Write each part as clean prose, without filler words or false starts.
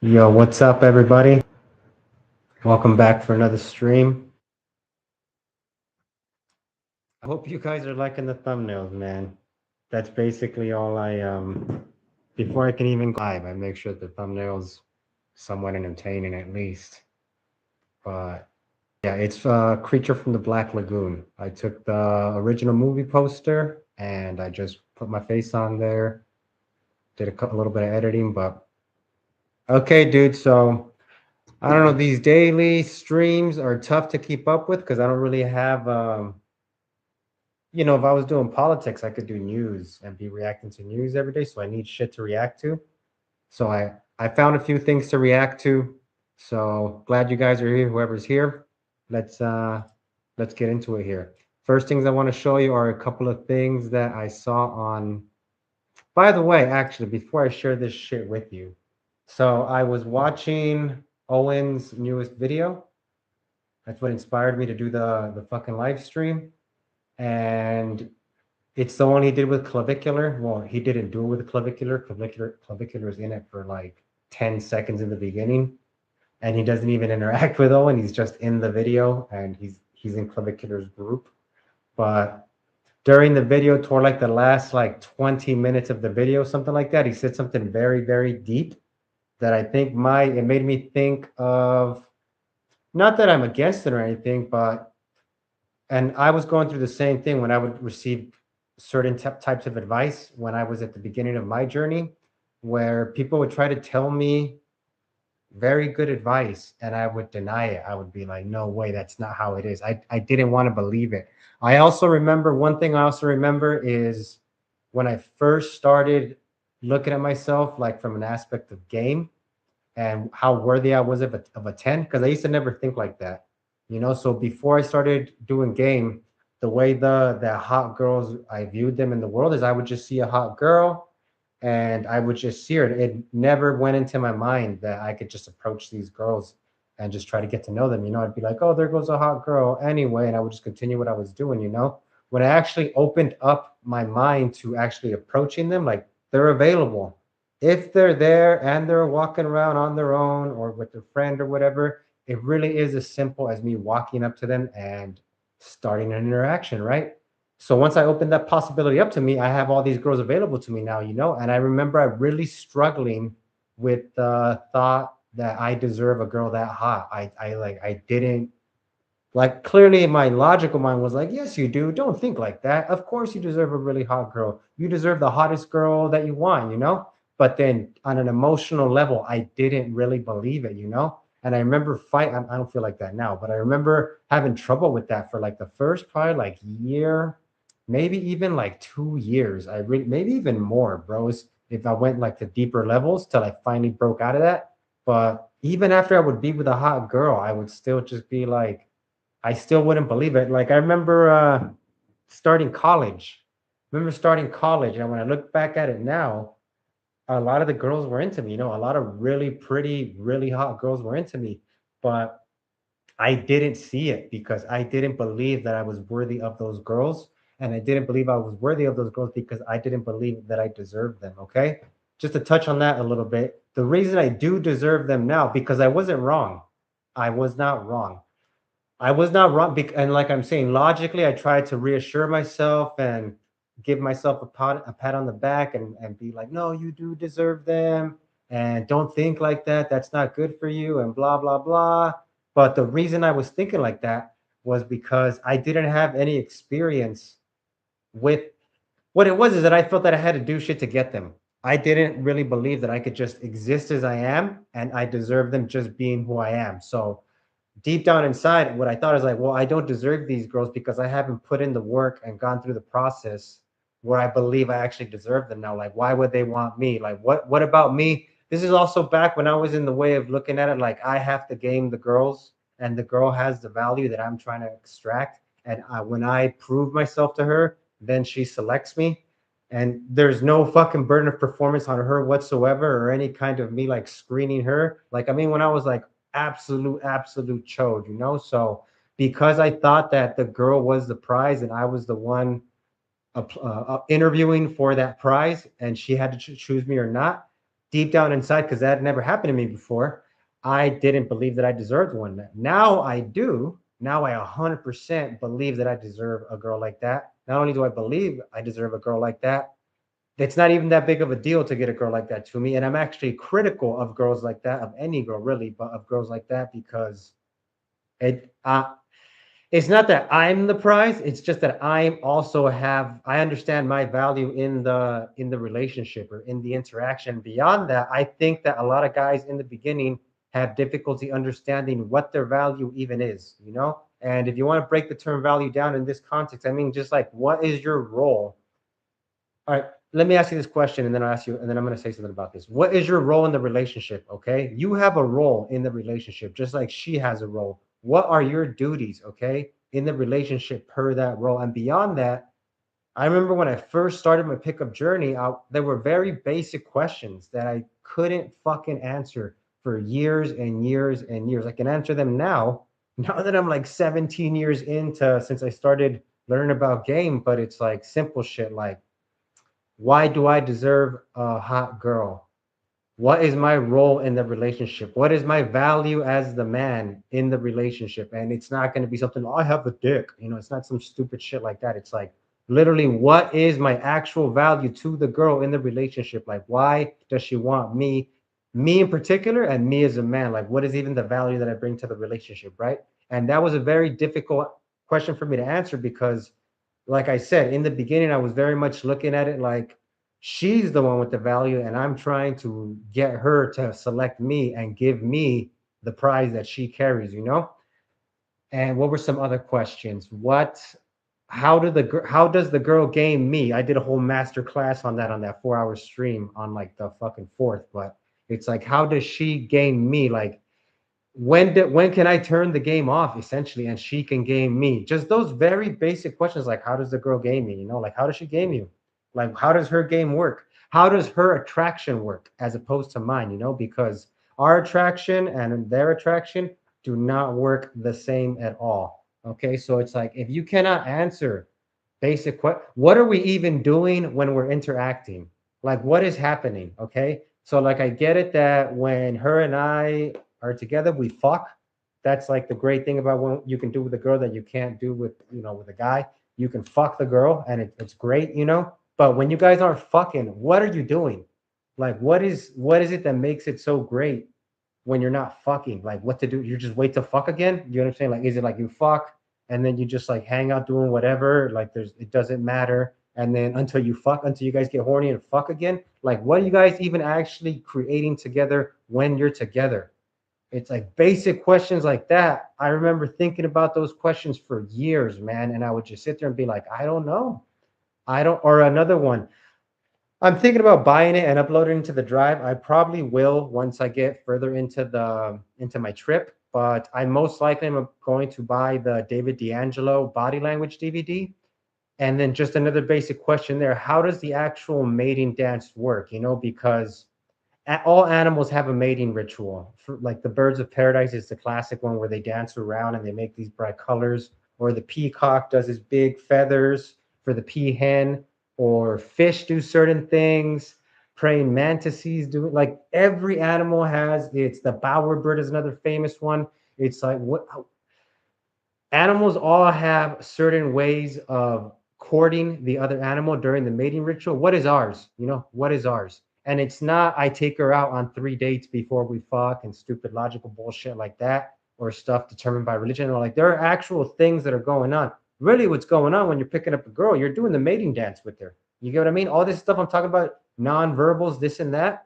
Yo, what's up, everybody? Welcome back for another stream. I hope you guys are liking the thumbnails, man. That's basically all before I can even go live, I make sure the thumbnails somewhat entertaining at least. But yeah, it's Creature from the Black Lagoon. I took the original movie poster and I just put my face on there, did a little bit of editing, but okay, dude. So I don't know, these daily streams are tough to keep up with because I don't really have if I was doing politics, I could do news and be reacting to news every day. So I need shit to react to. So I found a few things to react to. So glad you guys are here, whoever's here. Let's uh let's get into it here. First things I want to show you are a couple of things that I saw on. By the way, actually, before I share this shit with you. So I was watching Owen's newest video. That's what inspired me to do the fucking live stream. And it's the one he did with clavicular. Well, he didn't do it with clavicular. Clavicular is in it for like 10 seconds in the beginning, and he doesn't even interact with Owen. He's just in the video, and he's in clavicular's group. But during the video, toward like the last like 20 minutes of the video, something like that, he said something very, very deep that I think it made me think of, not that I'm against it or anything, but and I was going through the same thing when I would receive certain types of advice when I was at the beginning of my journey, where people would try to tell me very good advice and I would deny it. I would be like, no way, that's not how it is. I didn't want to believe it. I also remember one thing I also remember is when I first started looking at myself like from an aspect of game and how worthy I was of a 10, because I used to never think like that. So before I started doing game, the way the hot girls I viewed them in the world is I would just see a hot girl and I would just see her. It never went into my mind that I could just approach these girls and just try to get to know them. I'd be like, oh, there goes a hot girl anyway, and I would just continue what I was doing. When I actually opened up my mind to actually approaching them, like they're available if they're there and they're walking around on their own or with their friend or whatever. It really is as simple as me walking up to them and starting an interaction, right? So once I opened that possibility up to me, I have all these girls available to me now. And I remember I really struggling with the thought that I deserve a girl that hot. I didn't, like, clearly my logical mind was like, yes, you do. Don't think like that. Of course you deserve a really hot girl. You deserve the hottest girl that you want. But then on an emotional level, I didn't really believe it. And I remember I don't feel like that now, but I remember having trouble with that for like the first probably like year, maybe even like 2 years. Maybe even more, bros. If I went like to deeper levels till I finally broke out of that. But even after I would be with a hot girl, I would still just be like, I still wouldn't believe it. Like I remember starting college. And when I look back at it now, a lot of the girls were into me. A lot of really pretty, really hot girls were into me, but I didn't see it because I didn't believe that I was worthy of those girls, and I didn't believe I was worthy of those girls because I didn't believe that I deserved them. Okay, just to touch on that a little bit. The reason I do deserve them now because I wasn't wrong. I was not wrong. I was not wrong, and like I'm saying, logically, I tried to reassure myself and give myself a pat on the back, and be like, no, you do deserve them, and don't think like that. That's not good for you, and blah blah blah. But the reason I was thinking like that was because I didn't have any experience with what it was. Is that I felt that I had to do shit to get them. I didn't really believe that I could just exist as I am, and I deserve them just being who I am. So deep down inside, what I thought is like, well, I don't deserve these girls because I haven't put in the work and gone through the process where I believe I actually deserve them now. Like, why would they want me? Like, what about me? This is also back when I was in the way of looking at it like I have to game the girls and the girl has the value that I'm trying to extract. And when I prove myself to her, then she selects me. And there's no fucking burden of performance on her whatsoever or any kind of me like screening her. Like, I mean, when I was like absolute chode. So because I thought that the girl was the prize and I was the one interviewing for that prize and she had to choose me or not, deep down inside, because that had never happened to me before, I didn't believe that I deserved one. Now I do. Now I 100% believe that I deserve a girl like that. Not only do I believe I deserve a girl like that, it's not even that big of a deal to get a girl like that to me. And I'm actually critical of girls like that, of any girl really, but of girls like that, because it it's not that I'm the prize, it's just that I understand my value in the relationship or in the interaction. Beyond that, I think that a lot of guys in the beginning have difficulty understanding what their value even is, you know? And if you want to break the term value down in this context, I mean, just like, what is your role? All right, let me ask you this question, and then I'll ask you, and then I'm going to say something about this. What is your role in the relationship? Okay, you have a role in the relationship, just like she has a role. What are your duties? Okay, in the relationship per that role, and beyond that, I remember when I first started my pickup journey, there were very basic questions that I couldn't fucking answer for years and years and years. I can answer them now, now that I'm like 17 years into since I started learning about game, but it's like simple shit like, why do I deserve a hot girl? What is my role in the relationship? What is my value as the man in the relationship? And it's not going to be something, "Oh, I have a dick." You know, it's not some stupid shit like that. It's like, literally, what is my actual value to the girl in the relationship? Like, why does she want me, me in particular, and me as a man? Like, what is even the value that I bring to the relationship, right? And that was a very difficult question for me to answer because, like I said, in the beginning, I was very much looking at it like she's the one with the value, and I'm trying to get her to select me and give me the prize that she carries, you know? And what were some other questions? How does the girl game me? I did a whole master class on that 4 hour stream on like the fucking fourth, but it's like, how does she game me? Like, when can I turn the game off essentially and she can game me? Just those very basic questions like, how does the girl game me? You know, like, how does she game you? Like, how does her game work? How does her attraction work as opposed to mine? You know, because our attraction and their attraction do not work the same at all. Okay, so it's like, if you cannot answer what are we even doing when we're interacting? Like, what is happening? Okay, so like, I get it that when her and I are together, we fuck. That's like the great thing about what you can do with a girl that you can't do with, you know, with a guy. You can fuck the girl and it's great, you know. But when you guys aren't fucking, what are you doing? Like, what is it that makes it so great when you're not fucking? Like, what to do? You just wait to fuck again? You know what I'm saying? Like, is it like you fuck and then you just like hang out doing whatever? Like, it doesn't matter. And then until you guys get horny and fuck again. Like, what are you guys even actually creating together when you're together? It's like basic questions like that. I remember thinking about those questions for years, man. And I would just sit there and be like, I don't know. I don't, or another one. I'm thinking about buying it and uploading it to the drive. I probably will once I get further into my trip, but I most likely am going to buy the David D'Angelo body language DVD. And then just another basic question there. How does the actual mating dance work? You know, because all animals have a mating ritual. Like the birds of paradise is the classic one where they dance around and they make these bright colors, or the peacock does his big feathers for the peahen, or fish do certain things, praying mantises do it. Like every animal has it's the bowerbird is another famous one. It's like what animals all have certain ways of courting the other animal during the mating ritual. What is ours? You know, what is ours? And it's not I take her out on 3 dates before we fuck and stupid logical bullshit like that, or stuff determined by religion. Or like, there are actual things that are going on. Really, what's going on when you're picking up a girl, you're doing the mating dance with her. You get what I mean? All this stuff I'm talking about, non-verbals, this and that,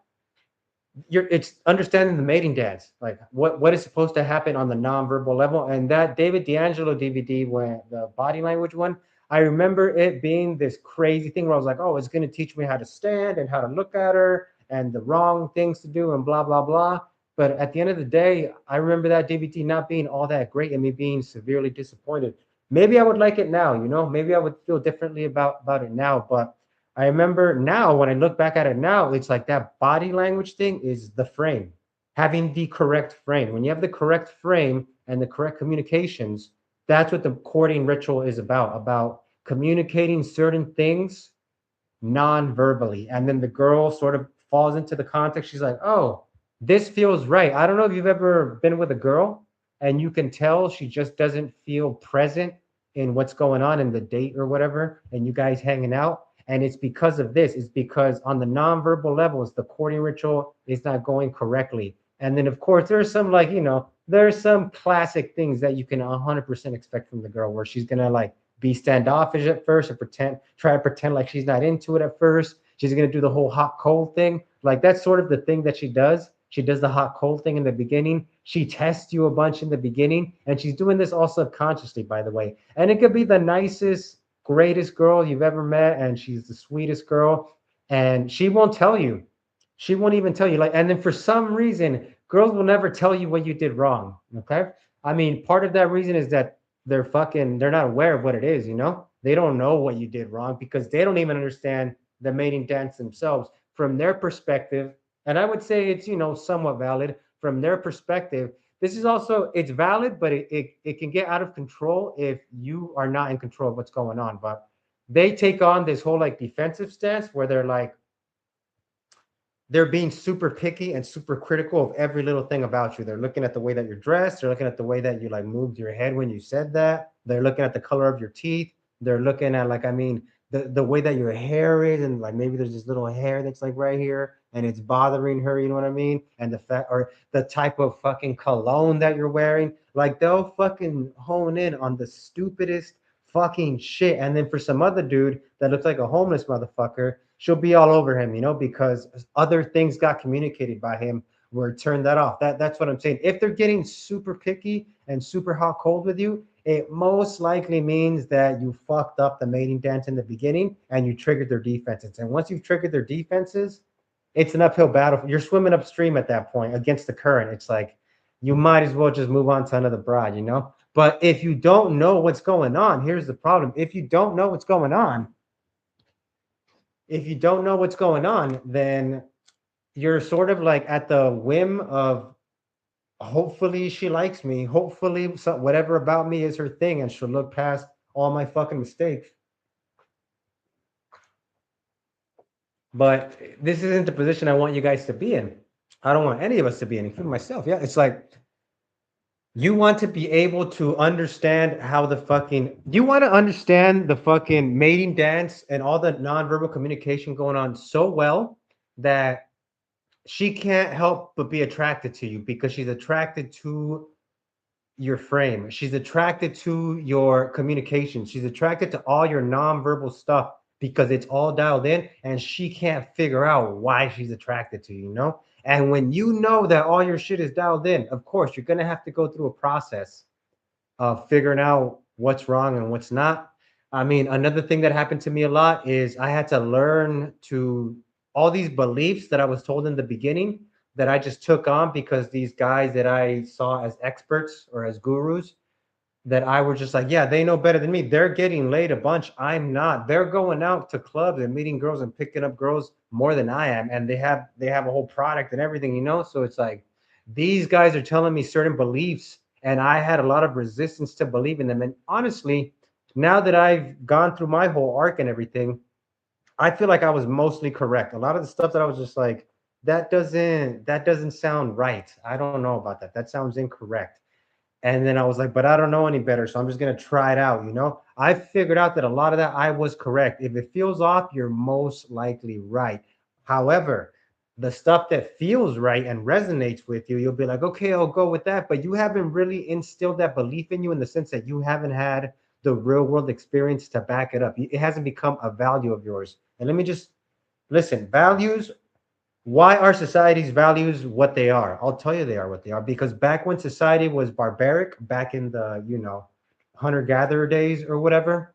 it's understanding the mating dance, like what is supposed to happen on the nonverbal level. And that David D'Angelo DVD, when the body language one, I remember it being this crazy thing where I was like, oh, it's going to teach me how to stand and how to look at her and the wrong things to do and blah blah blah. But at the end of the day, I remember that DVD not being all that great and me being severely disappointed. Maybe I would like it now, you know, maybe I would feel differently about it now. But I remember now when I look back at it now, it's like that body language thing is the frame, having the correct frame. When you have the correct frame and the correct communications, that's what the courting ritual is about communicating certain things non-verbally. And then the girl sort of falls into the context. She's like, oh, this feels right. I don't know if you've ever been with a girl and you can tell she just doesn't feel present in what's going on in the date or whatever, and you guys hanging out. And it's because of this. It's because on the nonverbal levels, the courting ritual is not going correctly. And then, of course, there's some like, there's some classic things that you can 100% expect from the girl where she's going to like be standoffish at first or try to pretend like she's not into it at first. She's going to do the whole hot cold thing. Like that's sort of the thing that she does. She does the hot cold thing in the beginning. She tests you a bunch in the beginning. And she's doing this all subconsciously, by the way. And it could be the nicest, greatest girl you've ever met. And she's the sweetest girl. And she won't tell you. She won't even tell you. Like, and then for some reason, girls will never tell you what you did wrong. Okay. I mean, part of that reason is that they're not aware of what it is, They don't know what you did wrong because they don't even understand the mating dance themselves from their perspective. And I would say it's, somewhat valid from their perspective. This is also, it's valid, but it can get out of control if you are not in control of what's going on. But they take on this whole like defensive stance where they're being super picky and super critical of every little thing about you. They're looking at the way that you're dressed. They're looking at the way that you like moved your head when you said that. They're looking at the color of your teeth. They're looking at like, I mean, the way that your hair is, and like maybe there's this little hair that's like right here and it's bothering her, you know what I mean? And the fact or the type of fucking cologne that you're wearing. Like they'll fucking hone in on the stupidest fucking shit. And then for some other dude that looks like a homeless motherfucker, she'll be all over him, because other things got communicated by him where turn that off. That's what I'm saying. If they're getting super picky and super hot cold with you, it most likely means that you fucked up the mating dance in the beginning and you triggered their defenses. And once you've triggered their defenses, it's an uphill battle. You're swimming upstream at that point against the current. It's like you might as well just move on to another bride. But if you don't know what's going on, here's the problem. If you don't know what's going on, then you're sort of like at the whim of hopefully she likes me. Hopefully whatever about me is her thing and she'll look past all my fucking mistakes. But this isn't the position I want you guys to be in. I don't want any of us to be in, including myself. Yeah, it's like you want to be able to understand you want to understand the fucking mating dance and all the nonverbal communication going on so well that she can't help but be attracted to you because she's attracted to your frame. She's attracted to your communication. She's attracted to all your nonverbal stuff because it's all dialed in and she can't figure out why she's attracted to you, And when you know that all your shit is dialed in, of course, you're going to have to go through a process of figuring out what's wrong and what's not. I mean, another thing that happened to me a lot is I had to learn to all these beliefs that I was told in the beginning that I just took on because these guys that I saw as experts or as gurus that I was just like, yeah, they know better than me. They're getting laid a bunch. I'm not. They're going out to clubs and meeting girls and picking up girls more than I am. And they have a whole product and everything. So it's like these guys are telling me certain beliefs and I had a lot of resistance to believe in them. And honestly, now that I've gone through my whole arc and everything, I feel like I was mostly correct. A lot of the stuff that I was just like, that doesn't sound right. I don't know about that. That sounds incorrect. And then I was like, but I don't know any better. So I'm just going to try it out. I figured out that a lot of that I was correct. If it feels off, you're most likely right. However, the stuff that feels right and resonates with you, you'll be like, okay, I'll go with that. But you haven't really instilled that belief in you in the sense that you haven't had the real world experience to back it up. It hasn't become a value of yours. And let me just listen, values, why are society's values what they are? I'll tell you they are what they are because back when society was barbaric, back in the, hunter-gatherer days or whatever,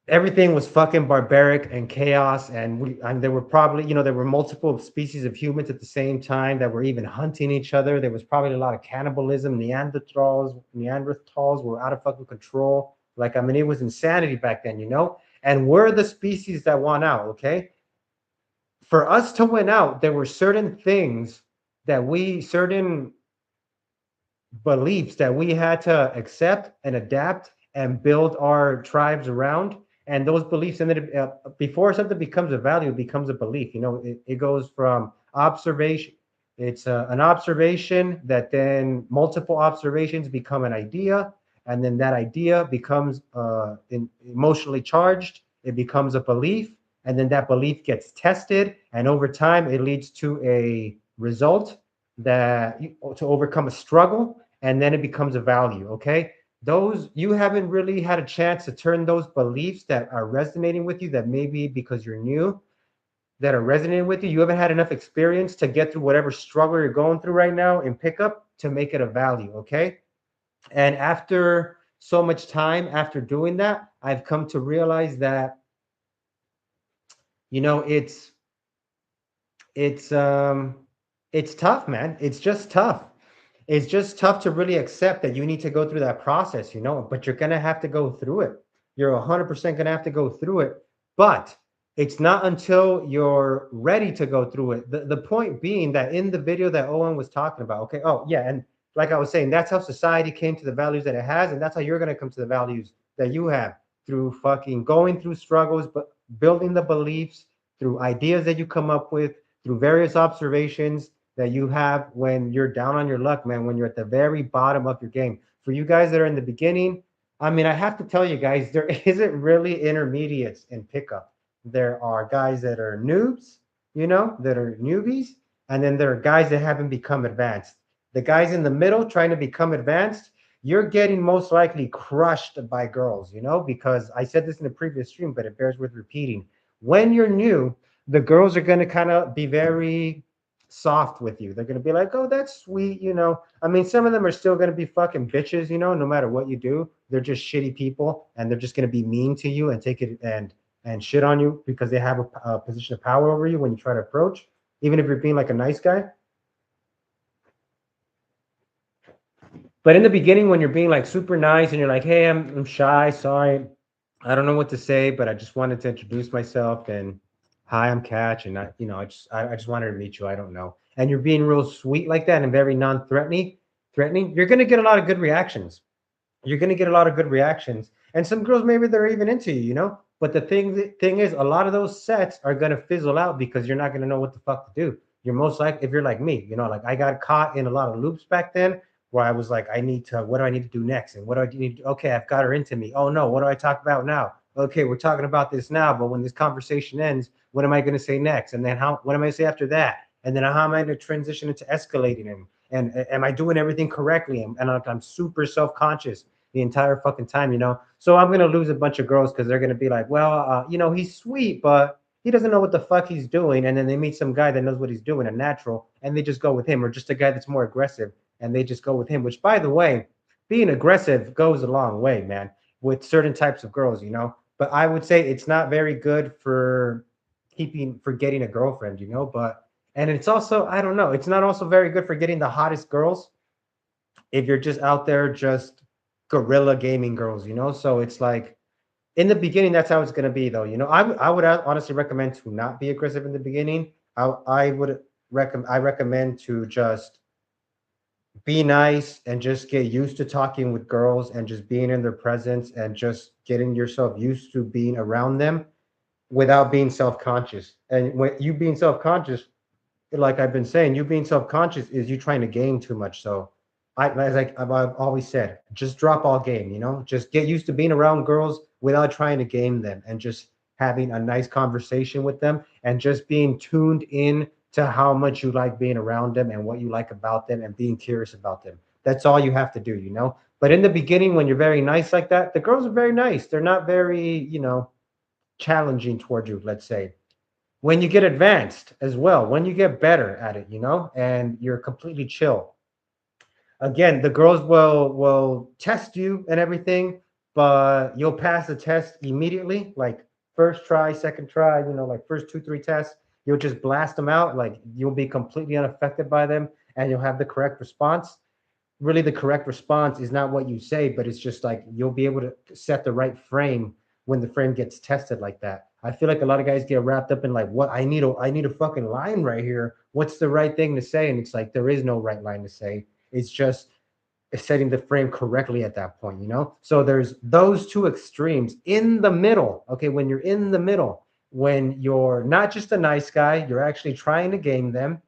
everything was fucking barbaric and chaos. And there were probably, there were multiple species of humans at the same time that were even hunting each other. There was probably a lot of cannibalism. Neanderthals were out of fucking control. Like, I mean, it was insanity back then. And we're the species that won out, okay? For us to win out, there were certain things certain beliefs that we had to accept and adapt and build our tribes around. and those beliefs, and then before something becomes a value, it becomes a belief. It goes from observation. It's an observation that then multiple observations become an idea, and then that idea becomes emotionally charged. It becomes a belief, and then that belief gets tested, and over time it leads to a result that to overcome a struggle, and then it becomes a value. Okay, those, you haven't really had a chance to turn those beliefs that are resonating with you, that maybe because you're new, that are resonating with you, you haven't had enough experience to get through whatever struggle you're going through right now in pickup to make it a value. Okay, and after so much time after doing that, I've come to realize that, you know it's it's um it's tough, man. It's just tough. It's just tough to really accept that you need to go through that process, but you're going to have to go through it. You're 100% going to have to go through it. But it's not until you're ready to go through it. The point being that in the video that Owen was talking about, okay, oh, yeah. And like I was saying, that's how society came to the values that it has. And that's how you're going to come to the values that you have through fucking going through struggles, but building the beliefs through ideas that you come up with, through various observations that you have when you're down on your luck, man, when you're at the very bottom of your game. For you guys that are in the beginning, I mean, I have to tell you guys, there isn't really intermediates in pickup. There are guys that are noobs, that are newbies, and then there are guys that haven't become advanced. The guys in the middle trying to become advanced, you're getting most likely crushed by girls, because I said this in the previous stream, but it bears with repeating. When you're new, the girls are going to kind of be very soft with you. They're going to be like, oh, that's sweet. I mean, some of them are still going to be fucking bitches, no matter what you do. They're just shitty people, and they're just going to be mean to you and take it and shit on you because they have a position of power over you when you try to approach, even if you're being like a nice guy. But in the beginning, when you're being like super nice and you're like, hey, I'm shy, sorry, I don't know what to say, but I just wanted to introduce myself, and hi, I'm Catch, and I just wanted to meet you. I don't know, and you're being real sweet like that and very threatening. You're gonna get a lot of good reactions. You're gonna get a lot of good reactions, and some girls maybe they're even into you. But the thing is, a lot of those sets are gonna fizzle out because you're not gonna know what the fuck to do. You're most likely, if you're like me, like I got caught in a lot of loops back then where I was like, what do I need to do next? And what do I need to, okay, I've got her into me. Oh no, what do I talk about now? Okay, we're talking about this now, but when this conversation ends, what am I going to say next? And then what am I going to say after that? And then how am I going to transition into escalating him? And am I doing everything correctly? And I'm super self-conscious the entire fucking time. So I'm going to lose a bunch of girls because they're going to be like, well, he's sweet, but he doesn't know what the fuck he's doing. And then they meet some guy that knows what he's doing, a natural, and they just go with him, or just a guy that's more aggressive and they just go with him, which, by the way, being aggressive goes a long way, man, with certain types of girls. But I would say it's not very good for getting a girlfriend. And it's also, I don't know, it's not also very good for getting the hottest girls if you're just out there just guerrilla gaming girls. So it's like, in the beginning, that's how it's going to be, though. I would honestly recommend to not be aggressive in the beginning. I recommend to just be nice and just get used to talking with girls and just being in their presence and just getting yourself used to being around them without being self-conscious. And when you being self-conscious, like I've been saying, you being self-conscious is you trying to game too much. So I've always said, just drop all game. Just get used to being around girls without trying to game them, and just having a nice conversation with them, and just being tuned in to how much you like being around them and what you like about them, and being curious about them. That's all you have to do. But in the beginning, when you're very nice like that, the girls are very nice. They're not very challenging toward you, let's say. When you get advanced as well, when you get better at it, and you're completely chill, again, the girls will test you and everything, but you'll pass the test immediately, like first try, second try, like first 2 3 tests. You'll just blast them out, like you'll be completely unaffected by them, and you'll have the correct response. Really, the correct response is not what you say, but it's just like you'll be able to set the right frame when the frame gets tested like that. I feel like a lot of guys get wrapped up in like, what, I need a fucking line right here. What's the right thing to say? And it's like there is no right line to say. It's just setting the frame correctly at that point, you know? So there's those two extremes in the middle. Okay, when you're in the middle, when you're not just a nice guy, you're actually trying to game them,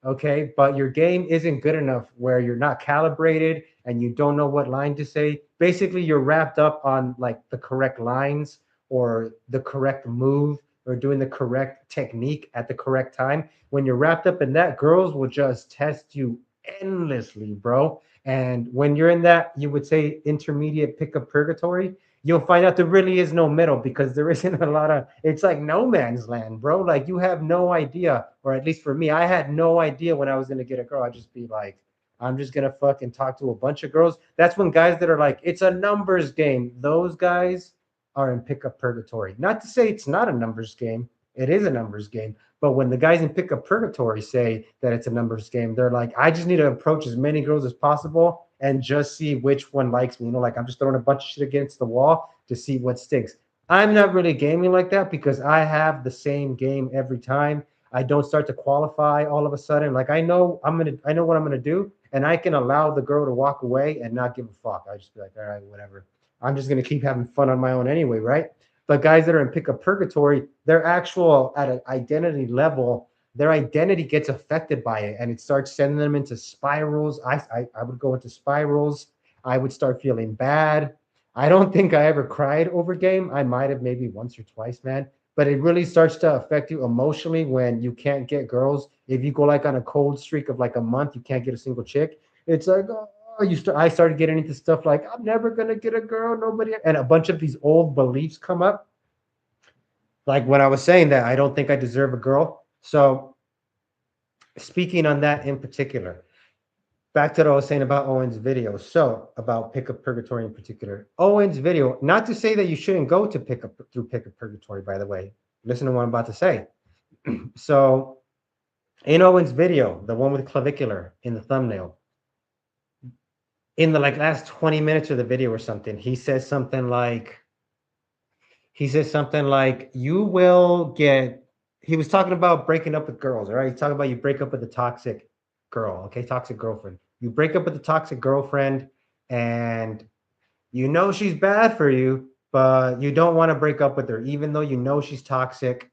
okay, but your game isn't good enough where you're not calibrated and you don't know what line to say. Basically, you're wrapped up on like the correct lines or the correct move or doing the correct technique at the correct time. When you're wrapped up in that, girls will just test you endlessly, bro. And when you're in that, you would say intermediate pickup purgatory, you'll find out there really is no middle because there isn't a lot of, it's like no man's land, bro. Like you have no idea, or at least for me, I had no idea when I was gonna get a girl. I'd just be like, I'm just gonna fucking talk to a bunch of girls. That's when guys that are like, it's a numbers game. Those guys are in pickup purgatory. Not to say it's not a numbers game. It is a numbers game. But when the guys in pickup purgatory say that it's a numbers game, they're like, I just need to approach as many girls as possible and just see which one likes me. You know, like I'm just throwing a bunch of shit against the wall to see what sticks. I'm not really gaming like that because I have the same game every time. I don't start to qualify all of a sudden. Like I know what I'm gonna do, and I can allow the girl to walk away and not give a fuck. I just be like, all right, whatever. I'm just gonna keep having fun on my own anyway, right? But guys that are in pickup purgatory, their actual at an identity level, their identity gets affected by it, and it starts sending them into spirals. I would go into spirals. I would start feeling bad. I don't think I ever cried over game. I might have maybe once or twice, man. But it really starts to affect you emotionally when you can't get girls. If you go like on a cold streak of like a month, you can't get a single chick. It's like, oh, I started getting into stuff like I'm never gonna get a girl, nobody, and a bunch of these old beliefs come up. Like when I was saying that I don't think I deserve a girl. So speaking on that in particular, back to what I was saying about Owen's video. So about pickup purgatory in particular, Owen's video. Not to say that you shouldn't go to pickup purgatory. By the way, listen to what I'm about to say. So in Owen's video, the one with clavicular in the thumbnail, in the like last 20 minutes of the video or something, he says something like you will get, he was talking about breaking up with girls, all right? He's talking about you break up with a toxic girl, okay? Toxic girlfriend. You break up with a toxic girlfriend and you know she's bad for you, but you don't want to break up with her, even though you know she's toxic,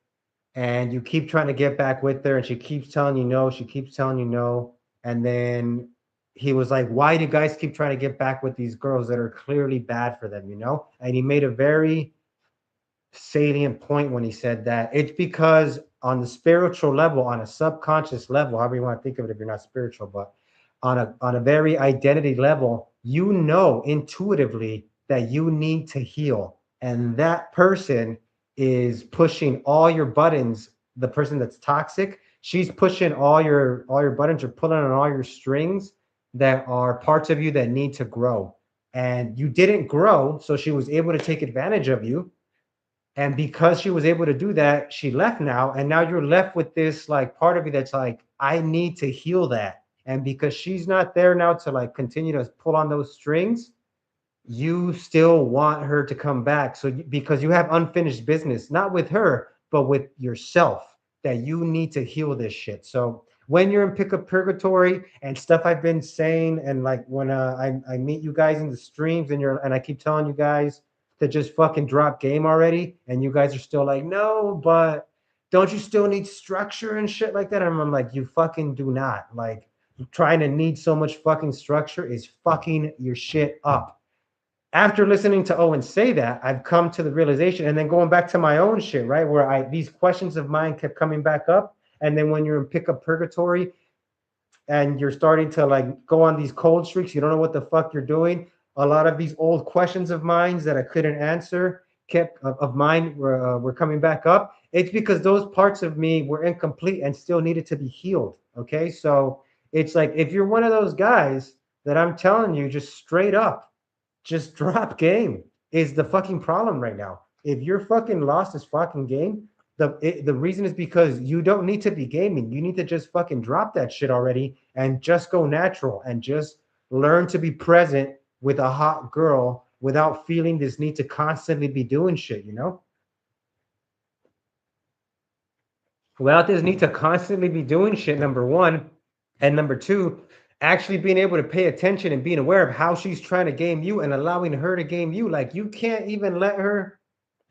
and you keep trying to get back with her, and she keeps telling you no, she keeps telling you no. And then he was like, why do guys keep trying to get back with these girls that are clearly bad for them, you know? And he made a very salient point when he said that it's because on the spiritual level, on a subconscious level, however you want to think of it if you're not spiritual, but on a very identity level, you know intuitively that you need to heal. And that person is pushing all your buttons. The person that's toxic, she's pushing all your buttons or pulling on all your strings that are parts of you that need to grow. And you didn't grow, so she was able to take advantage of you, and because she was able to do that, she left now. And now you're left with this like part of you that's like, I need to heal that. And because she's not there now to like continue to pull on those strings, you still want her to come back. So because you have unfinished business, not with her, but with yourself, that you need to heal this shit. So when you're in pickup purgatory and stuff I've been saying, and like when I meet you guys in the streams and I keep telling you guys to just fucking drop game already, and you guys are still like, no, but don't you still need structure and shit like that? And I'm like, you fucking do not. Like trying to need so much fucking structure is fucking your shit up. After listening to Owen say that, I've come to the realization, and then going back to my own shit, right? Where these questions of mine kept coming back up. And then when you're in pickup purgatory and you're starting to like go on these cold streaks, you don't know what the fuck you're doing. A lot of these old questions of mine that I couldn't answer of mine were coming back up. It's because those parts of me were incomplete and still needed to be healed. Okay. So it's like if you're one of those guys that I'm telling you just straight up, just drop game is the fucking problem right now. If you're fucking lost this fucking game, the reason is because you don't need to be gaming. You need to just fucking drop that shit already and just go natural and just learn to be present with a hot girl without feeling this need to constantly be doing shit, you know? Without this need to constantly be doing shit, number one. And number two, actually being able to pay attention and being aware of how she's trying to game you and allowing her to game you. Like you can't even let her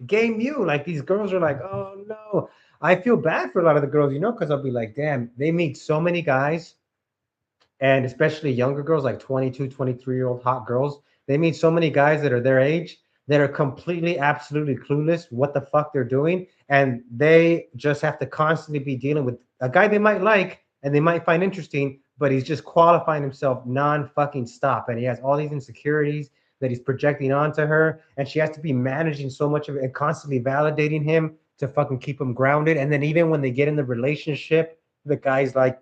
game you. Like these girls are like, oh no. I feel bad for a lot of the girls, because I'll be like, damn, they meet so many guys, and especially younger girls, like 22, 23-year-old hot girls. They meet so many guys that are their age that are completely, absolutely clueless what the fuck they're doing. And they just have to constantly be dealing with a guy they might like and they might find interesting, but he's just qualifying himself non fucking stop. And he has all these insecurities that he's projecting onto her. And she has to be managing so much of it and constantly validating him to fucking keep him grounded. And then even when they get in the relationship, the guy's like,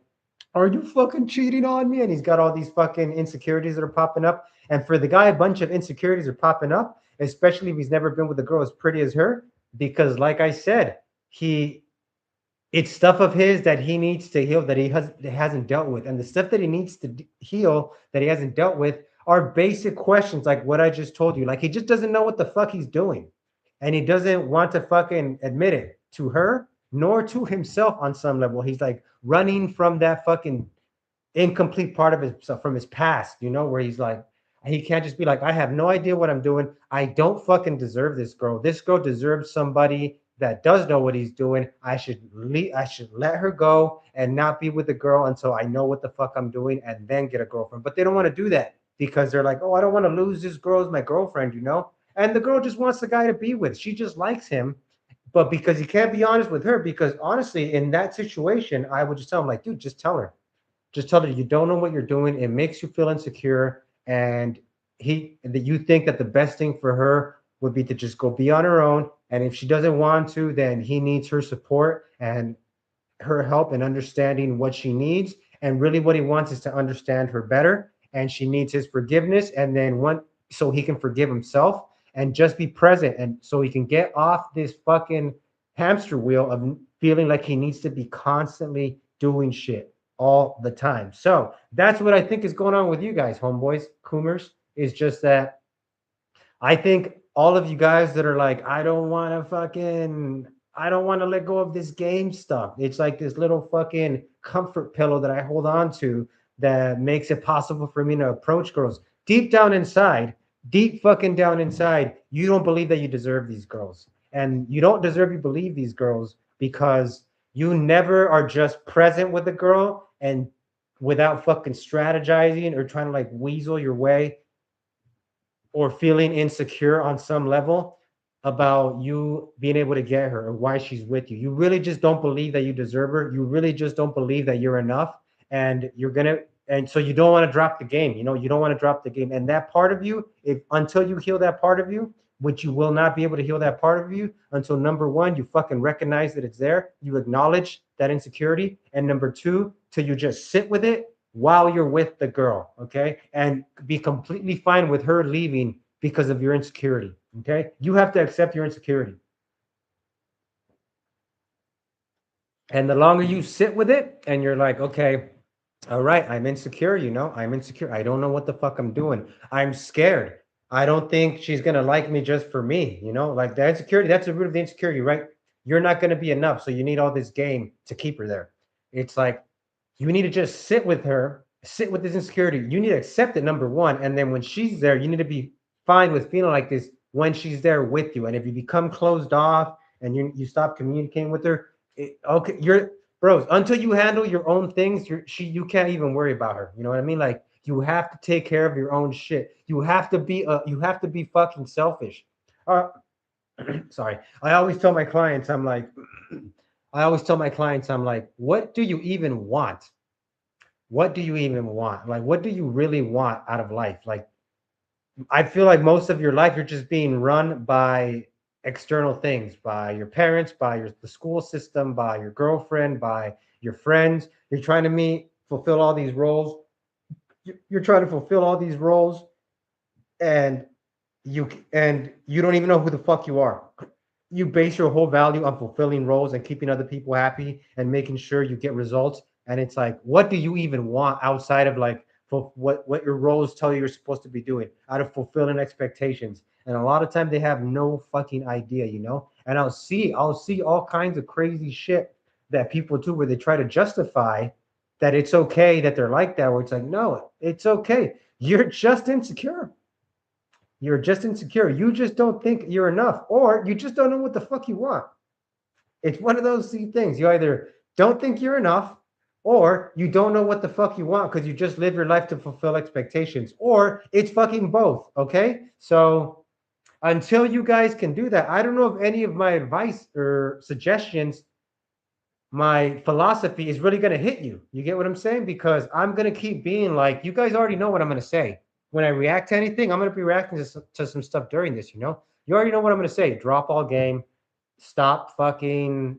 are you fucking cheating on me? And he's got all these fucking insecurities that are popping up. And for the guy, a bunch of insecurities are popping up, especially if he's never been with a girl as pretty as her. Because, like I said, it's stuff of his that he needs to heal that hasn't dealt with. And the stuff that he needs to heal that he hasn't dealt with are basic questions like what I just told you. Like he just doesn't know what the fuck he's doing. And he doesn't want to fucking admit it to her nor to himself on some level. He's like running from that fucking incomplete part of himself from his past, where he's like, he can't just be like, I have no idea what I'm doing. I don't fucking deserve this girl. This girl deserves somebody that does know what he's doing. I should let her go and not be with the girl until I know what the fuck I'm doing and then get a girlfriend. But they don't want to do that because they're like, oh, I don't want to lose this girl as my girlfriend. And the girl just wants the guy to be with. She just likes him. But because he can't be honest with her, because honestly, in that situation, I would just tell him, like, dude, just tell her you don't know what you're doing. It makes you feel insecure, and that you think that the best thing for her would be to just go be on her own. And if she doesn't want to, then he needs her support and her help in understanding what she needs. And really, what he wants is to understand her better. And she needs his forgiveness, and then so he can forgive himself and just be present, and so he can get off this fucking hamster wheel of feeling like he needs to be constantly doing shit all the time. So that's what I think is going on with you guys, homeboys, coomers, is just that I think all of you guys that are like, I don't want to let go of this game stuff. It's like this little fucking comfort pillow that I hold on to that makes it possible for me to approach girls. Deep down inside, deep fucking down inside, you don't believe that you deserve these girls. And you don't deserve you believe these girls because you never are just present with the girl and without fucking strategizing or trying to like weasel your way or feeling insecure on some level about you being able to get her or why she's with you. You really just don't believe that you deserve her. You really just don't believe that you're enough. And so you don't want to drop the game. You don't want to drop the game. And that part of you, if until you heal that part of you, which you will not be able to heal that part of you until number one, you fucking recognize that it's there, you acknowledge that insecurity, and number two, till you just sit with it while you're with the girl, okay? And be completely fine with her leaving because of your insecurity, okay? You have to accept your insecurity. And the longer you sit with it and you're like, okay, all right, I'm insecure, I'm insecure. I don't know what the fuck I'm doing. I'm scared. I don't think she's going to like me just for me, like the insecurity, that's the root of the insecurity, right? You're not going to be enough. So you need all this game to keep her there. It's like, you need to just sit with her, sit with this insecurity. You need to accept it, number one. And then when she's there, you need to be fine with feeling like this when she's there with you. And if you become closed off and you stop communicating with her, okay, you're bros, until you handle your own things, you can't even worry about her. You know what I mean? Like you have to take care of your own shit. You have to be fucking selfish. Uh, sorry. I always tell my clients, I'm like, what do you even want? What do you even want? Like, what do you really want out of life? Like, I feel like most of your life you're just being run by external things, by your parents, by the school system, by your girlfriend, by your friends. You're trying to fulfill all these roles. You're trying to fulfill all these roles, and you don't even know who the fuck you are. You base your whole value on fulfilling roles and keeping other people happy and making sure you get results. And it's like, what do you even want outside of like for what your roles tell you you're supposed to be doing out of fulfilling expectations? And a lot of time they have no fucking idea. And I'll see all kinds of crazy shit that people do where they try to justify that it's okay that they're like that, where it's like, no, it's okay. You're just insecure. You're just insecure. You just don't think you're enough, or you just don't know what the fuck you want. It's one of those things. You either don't think you're enough, or you don't know what the fuck you want because you just live your life to fulfill expectations, or it's fucking both. Okay. So until you guys can do that, I don't know if any of my advice or suggestions, my philosophy is really going to hit you. You get what I'm saying? Because I'm going to keep being like, you guys already know what I'm going to say. When I react to anything, I'm going to be reacting to some stuff during this, you know? You already know what I'm going to say. Drop all game. Stop fucking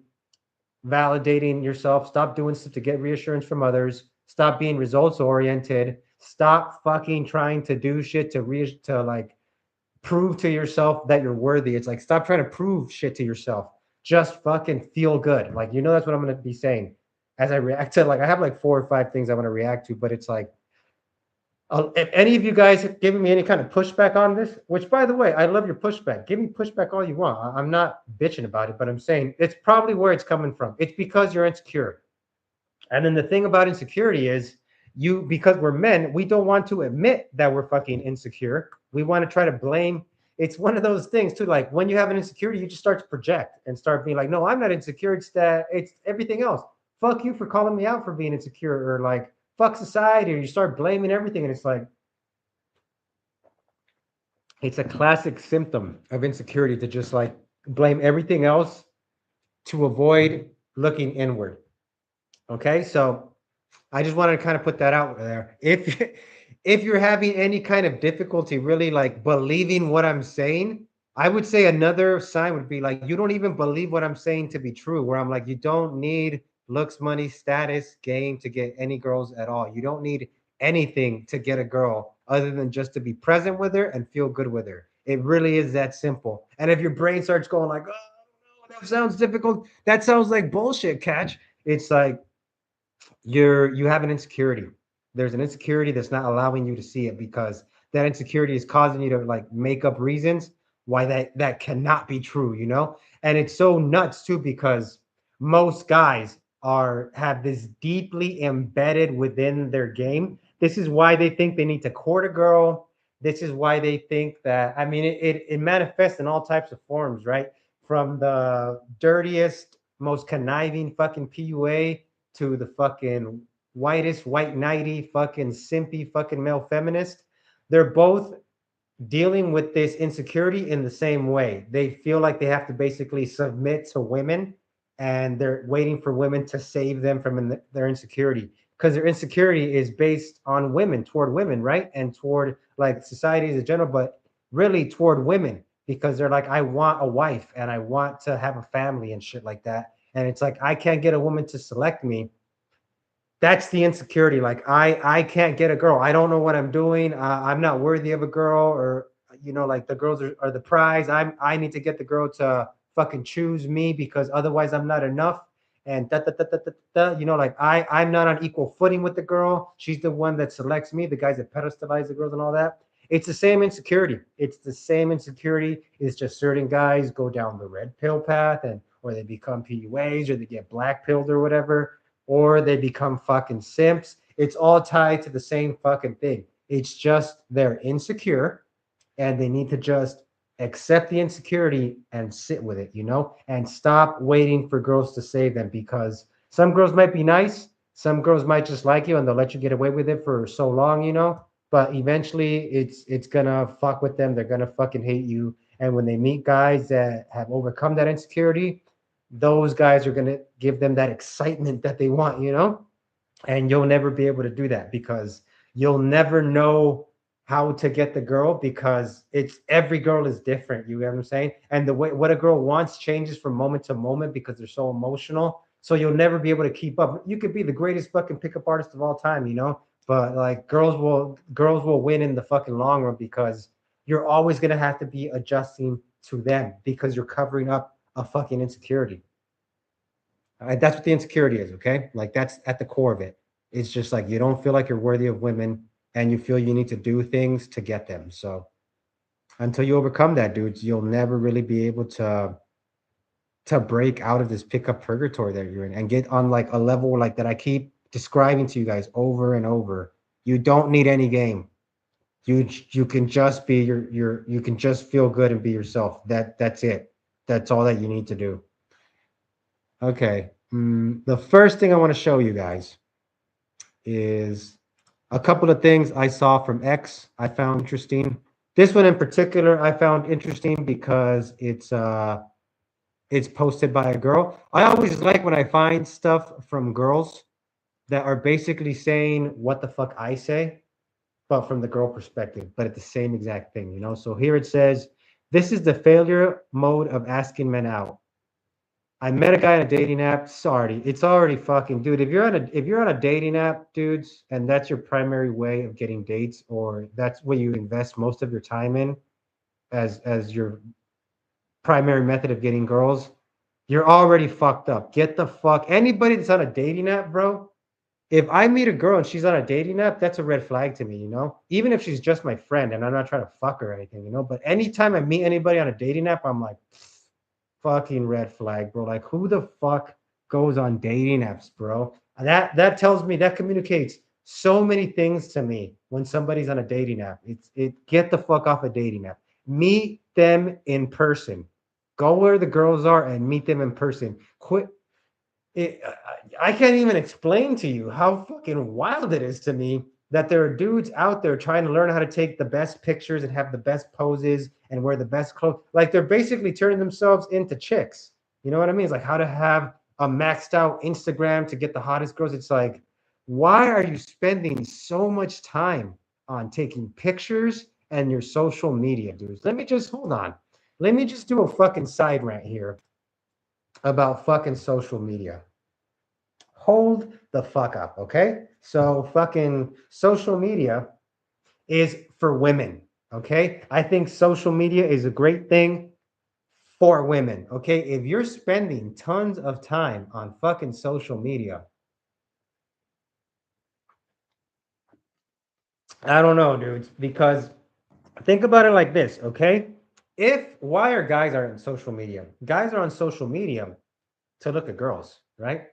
validating yourself. Stop doing stuff to get reassurance from others. Stop being results oriented. Stop fucking trying to do shit to like prove to yourself that you're worthy. It's like stop trying to prove shit to yourself. Just fucking feel good. Like you know that's what I'm gonna be saying as I react to like I have like 4 or 5 things I want to react to, but it's like if any of you guys have given me any kind of pushback on this, which by the way, I love your pushback. Give me pushback all you want. I'm not bitching about it, but I'm saying it's probably where it's coming from. It's because you're insecure. And then the thing about insecurity is you because we're men, we don't want to admit that we're fucking insecure. We want to try to blame. It's one of those things too. Like when you have an insecurity, you just start to project and start being like, no, I'm not insecure. It's that it's everything else. Fuck you for calling me out for being insecure, or like fuck society, or you start blaming everything. And it's like it's a classic symptom of insecurity to just like blame everything else to avoid looking inward. Okay, so I just wanted to kind of put that out there. If you're having any kind of difficulty really like believing what I'm saying, I would say another sign would be like you don't even believe what I'm saying to be true. Where I'm like, you don't need looks, money, status, game to get any girls at all. You don't need anything to get a girl other than just to be present with her and feel good with her. It really is that simple. And if your brain starts going like, oh no, that sounds difficult, that sounds like bullshit, catch. It's like you have an insecurity. There's an insecurity that's not allowing you to see it because that insecurity is causing you to like make up reasons why that cannot be true, you know? And it's so nuts too because most guys are have this deeply embedded within their game. This is why they think they need to court a girl. This is why they think that I mean it manifests in all types of forms, right? From the dirtiest, most conniving fucking PUA to the fucking whitest white knighty fucking simpy fucking male feminist. They're both dealing with this insecurity in the same way. They feel like they have to basically submit to women and they're waiting for women to save them from their insecurity because their insecurity is based on women, toward women, right? And toward like society as a general, but really toward women because they're like, I want a wife and I want to have a family and shit like that. And it's like, I can't get a woman to select me. That's the insecurity. Like I can't get a girl. I don't know what I'm doing. I'm not worthy of a girl, or you know, like the girls are the prize. I need to get the girl to fucking choose me because otherwise I'm not enough. And you know, like I'm not on equal footing with the girl. She's the one that selects me. The guys that pedestalize the girls and all that. It's the same insecurity. It's the same insecurity. It's just certain guys go down the red pill path and or they become PUAs or they get black pilled or whatever or they become fucking simps. It's all tied to the same fucking thing. It's just they're insecure and they need to just accept the insecurity and sit with it, you know, and stop waiting for girls to save them because some girls might be nice, some girls might just like you and they'll let you get away with it for so long, you know, but eventually it's gonna fuck with them. They're gonna fucking hate you. And when they meet guys that have overcome that insecurity, those guys are going to give them that excitement that they want, you know? And you'll never be able to do that because you'll never know how to get the girl because it's every girl is different. You get what I'm saying? And the way what a girl wants changes from moment to moment because they're so emotional. So you'll never be able to keep up. You could be the greatest fucking pickup artist of all time, you know? But like girls will win in the fucking long run because you're always gonna have to be adjusting to them because you're covering up a fucking insecurity. That's what the insecurity is, okay? Like that's at the core of it. It's just like you don't feel like you're worthy of women and you feel you need to do things to get them. So until you overcome that, dudes, you'll never really be able to break out of this pickup purgatory that you're in and get on like a level like that I keep describing to you guys over and over. You don't need any game. You can just be you can just feel good and be yourself. That's it. That's all that you need to do. Okay. The first thing I want to show you guys is a couple of things I saw from X I found interesting. This one in particular I found interesting because it's posted by a girl. I always like when I find stuff from girls that are basically saying what the fuck I say, but from the girl perspective, but at the same exact thing, you know? So here it says, this is the failure mode of asking men out. I met a guy on a dating app. Sorry, it's already fucking, dude. If you're on a dating app, dudes, and that's your primary way of getting dates, or that's what you invest most of your time in as your primary method of getting girls, you're already fucked up. Get the fuck anybody that's on a dating app, bro. If I meet a girl and she's on a dating app, that's a red flag to me, you know? Even if she's just my friend and I'm not trying to fuck her or anything, you know? But anytime I meet anybody on a dating app, I'm like, fucking red flag, bro. Like, who the fuck goes on dating apps, bro? That tells me, that communicates so many things to me when somebody's on a dating app. Get the fuck off a dating app. Meet them in person. Go where the girls are and meet them in person. Quit it, I can't even explain to you how fucking wild it is to me that there are dudes out there trying to learn how to take the best pictures and have the best poses and wear the best clothes. Like they're basically turning themselves into chicks. You know what I mean? It's like how to have a maxed out Instagram to get the hottest girls. It's like, why are you spending so much time on taking pictures and your social media, dudes? Let me just hold on. Let me just do a fucking side rant here about fucking social media. Hold the fuck up, okay? So fucking social media is for women, okay? I think social media is a great thing for women, okay? If you're spending tons of time on fucking social media, I don't know, dudes, because think about it like this, okay? Why are guys are on social media? Guys are on social media to look at girls, right?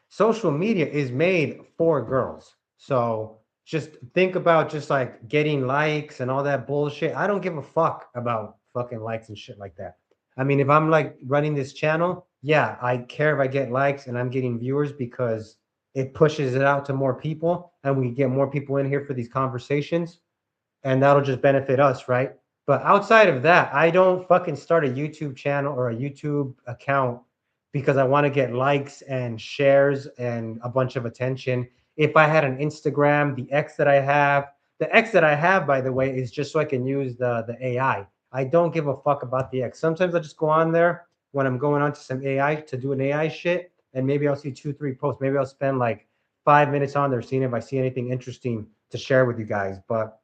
Social media is made for girls. So just think about just like getting likes and all that bullshit. I don't give a fuck about fucking likes and shit like that. I mean, if I'm like running this channel, yeah, I care if I get likes and I'm getting viewers because it pushes it out to more people and we get more people in here for these conversations and that'll just benefit us, right? But outside of that, I don't fucking start a YouTube channel or a YouTube account because I want to get likes and shares and a bunch of attention. If I had an Instagram, the X that I have, by the way, is just so I can use the AI. I don't give a fuck about the X. Sometimes I just go on there when I'm going on to some AI to do an AI shit, and maybe I'll see 2, 3 posts. Maybe I'll spend like 5 minutes on there seeing if I see anything interesting to share with you guys. But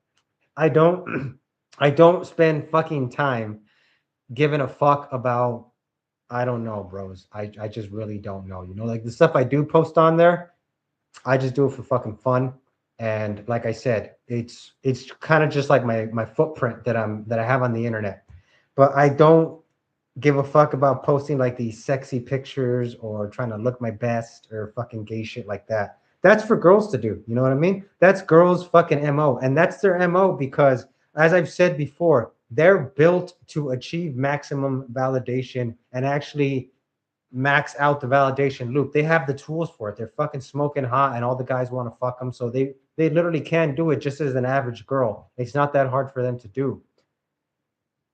I don't I don't spend fucking time giving a fuck about I don't know, bros. I just really don't know. You know, like the stuff I do post on there, I just do it for fucking fun. And like I said, it's kind of just like my footprint that I have on the internet. But I don't give a fuck about posting like these sexy pictures or trying to look my best or fucking gay shit like that. That's for girls to do. You know what I mean? That's girls' fucking MO. And that's their MO because, as I've said before, they're built to achieve maximum validation and actually max out the validation loop. They have the tools for it. They're fucking smoking hot and all the guys want to fuck them. So they literally can do it just as an average girl. It's not that hard for them to do.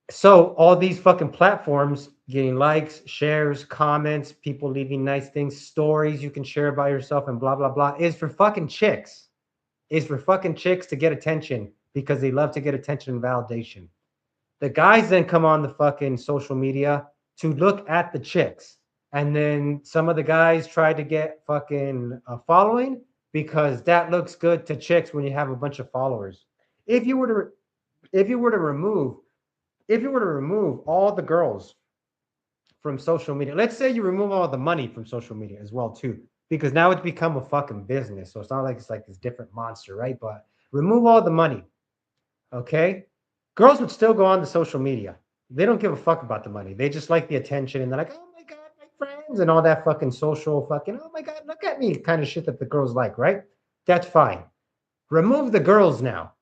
So all these fucking platforms getting likes, shares, comments, people leaving nice things, stories you can share by yourself and blah blah blah is for fucking chicks. Is for fucking chicks to get attention because they love to get attention and validation. The guys then come on the fucking social media to look at the chicks. And then some of the guys try to get fucking a following because that looks good to chicks when you have a bunch of followers. If you were to if you were to remove if you were to remove all the girls from social media, let's say you remove all the money from social media as well too, because now it's become a fucking business. So it's not like it's like this different monster, right? But remove all the money, okay? Girls would still go on to social media. They don't give a fuck about the money. They just like the attention and they're like, oh my God, my friends and all that fucking social fucking, oh my God, look at me kind of shit that the girls like, right? That's fine. Remove the girls now.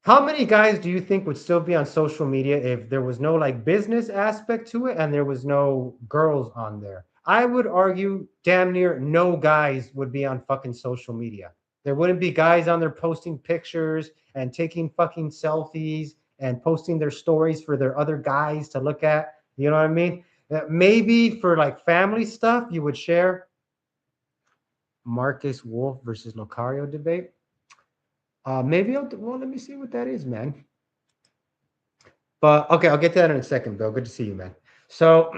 How many guys do you think would still be on social media if there was no like business aspect to it and there was no girls on there? I would argue damn near no guys would be on fucking social media. There wouldn't be guys on there posting pictures and taking fucking selfies and posting their stories for their other guys to look at. You know what I mean? Maybe for like family stuff, you would share Marcus Wolf versus Locario debate. Maybe well, let me see what that is, man. But okay, I'll get to that in a second, Bill. Good to see you, man. So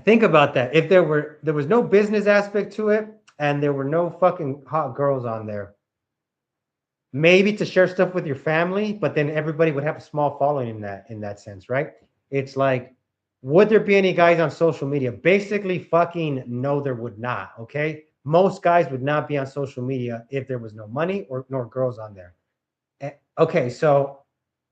think about that. If there was no business aspect to it and there were no fucking hot girls on there, maybe to share stuff with your family, but then everybody would have a small following in that sense, right? It's like, would there be any guys on social media? Basically, fucking no, there would not. Okay, most guys would not be on social media if there was no money or nor girls on there. Okay, so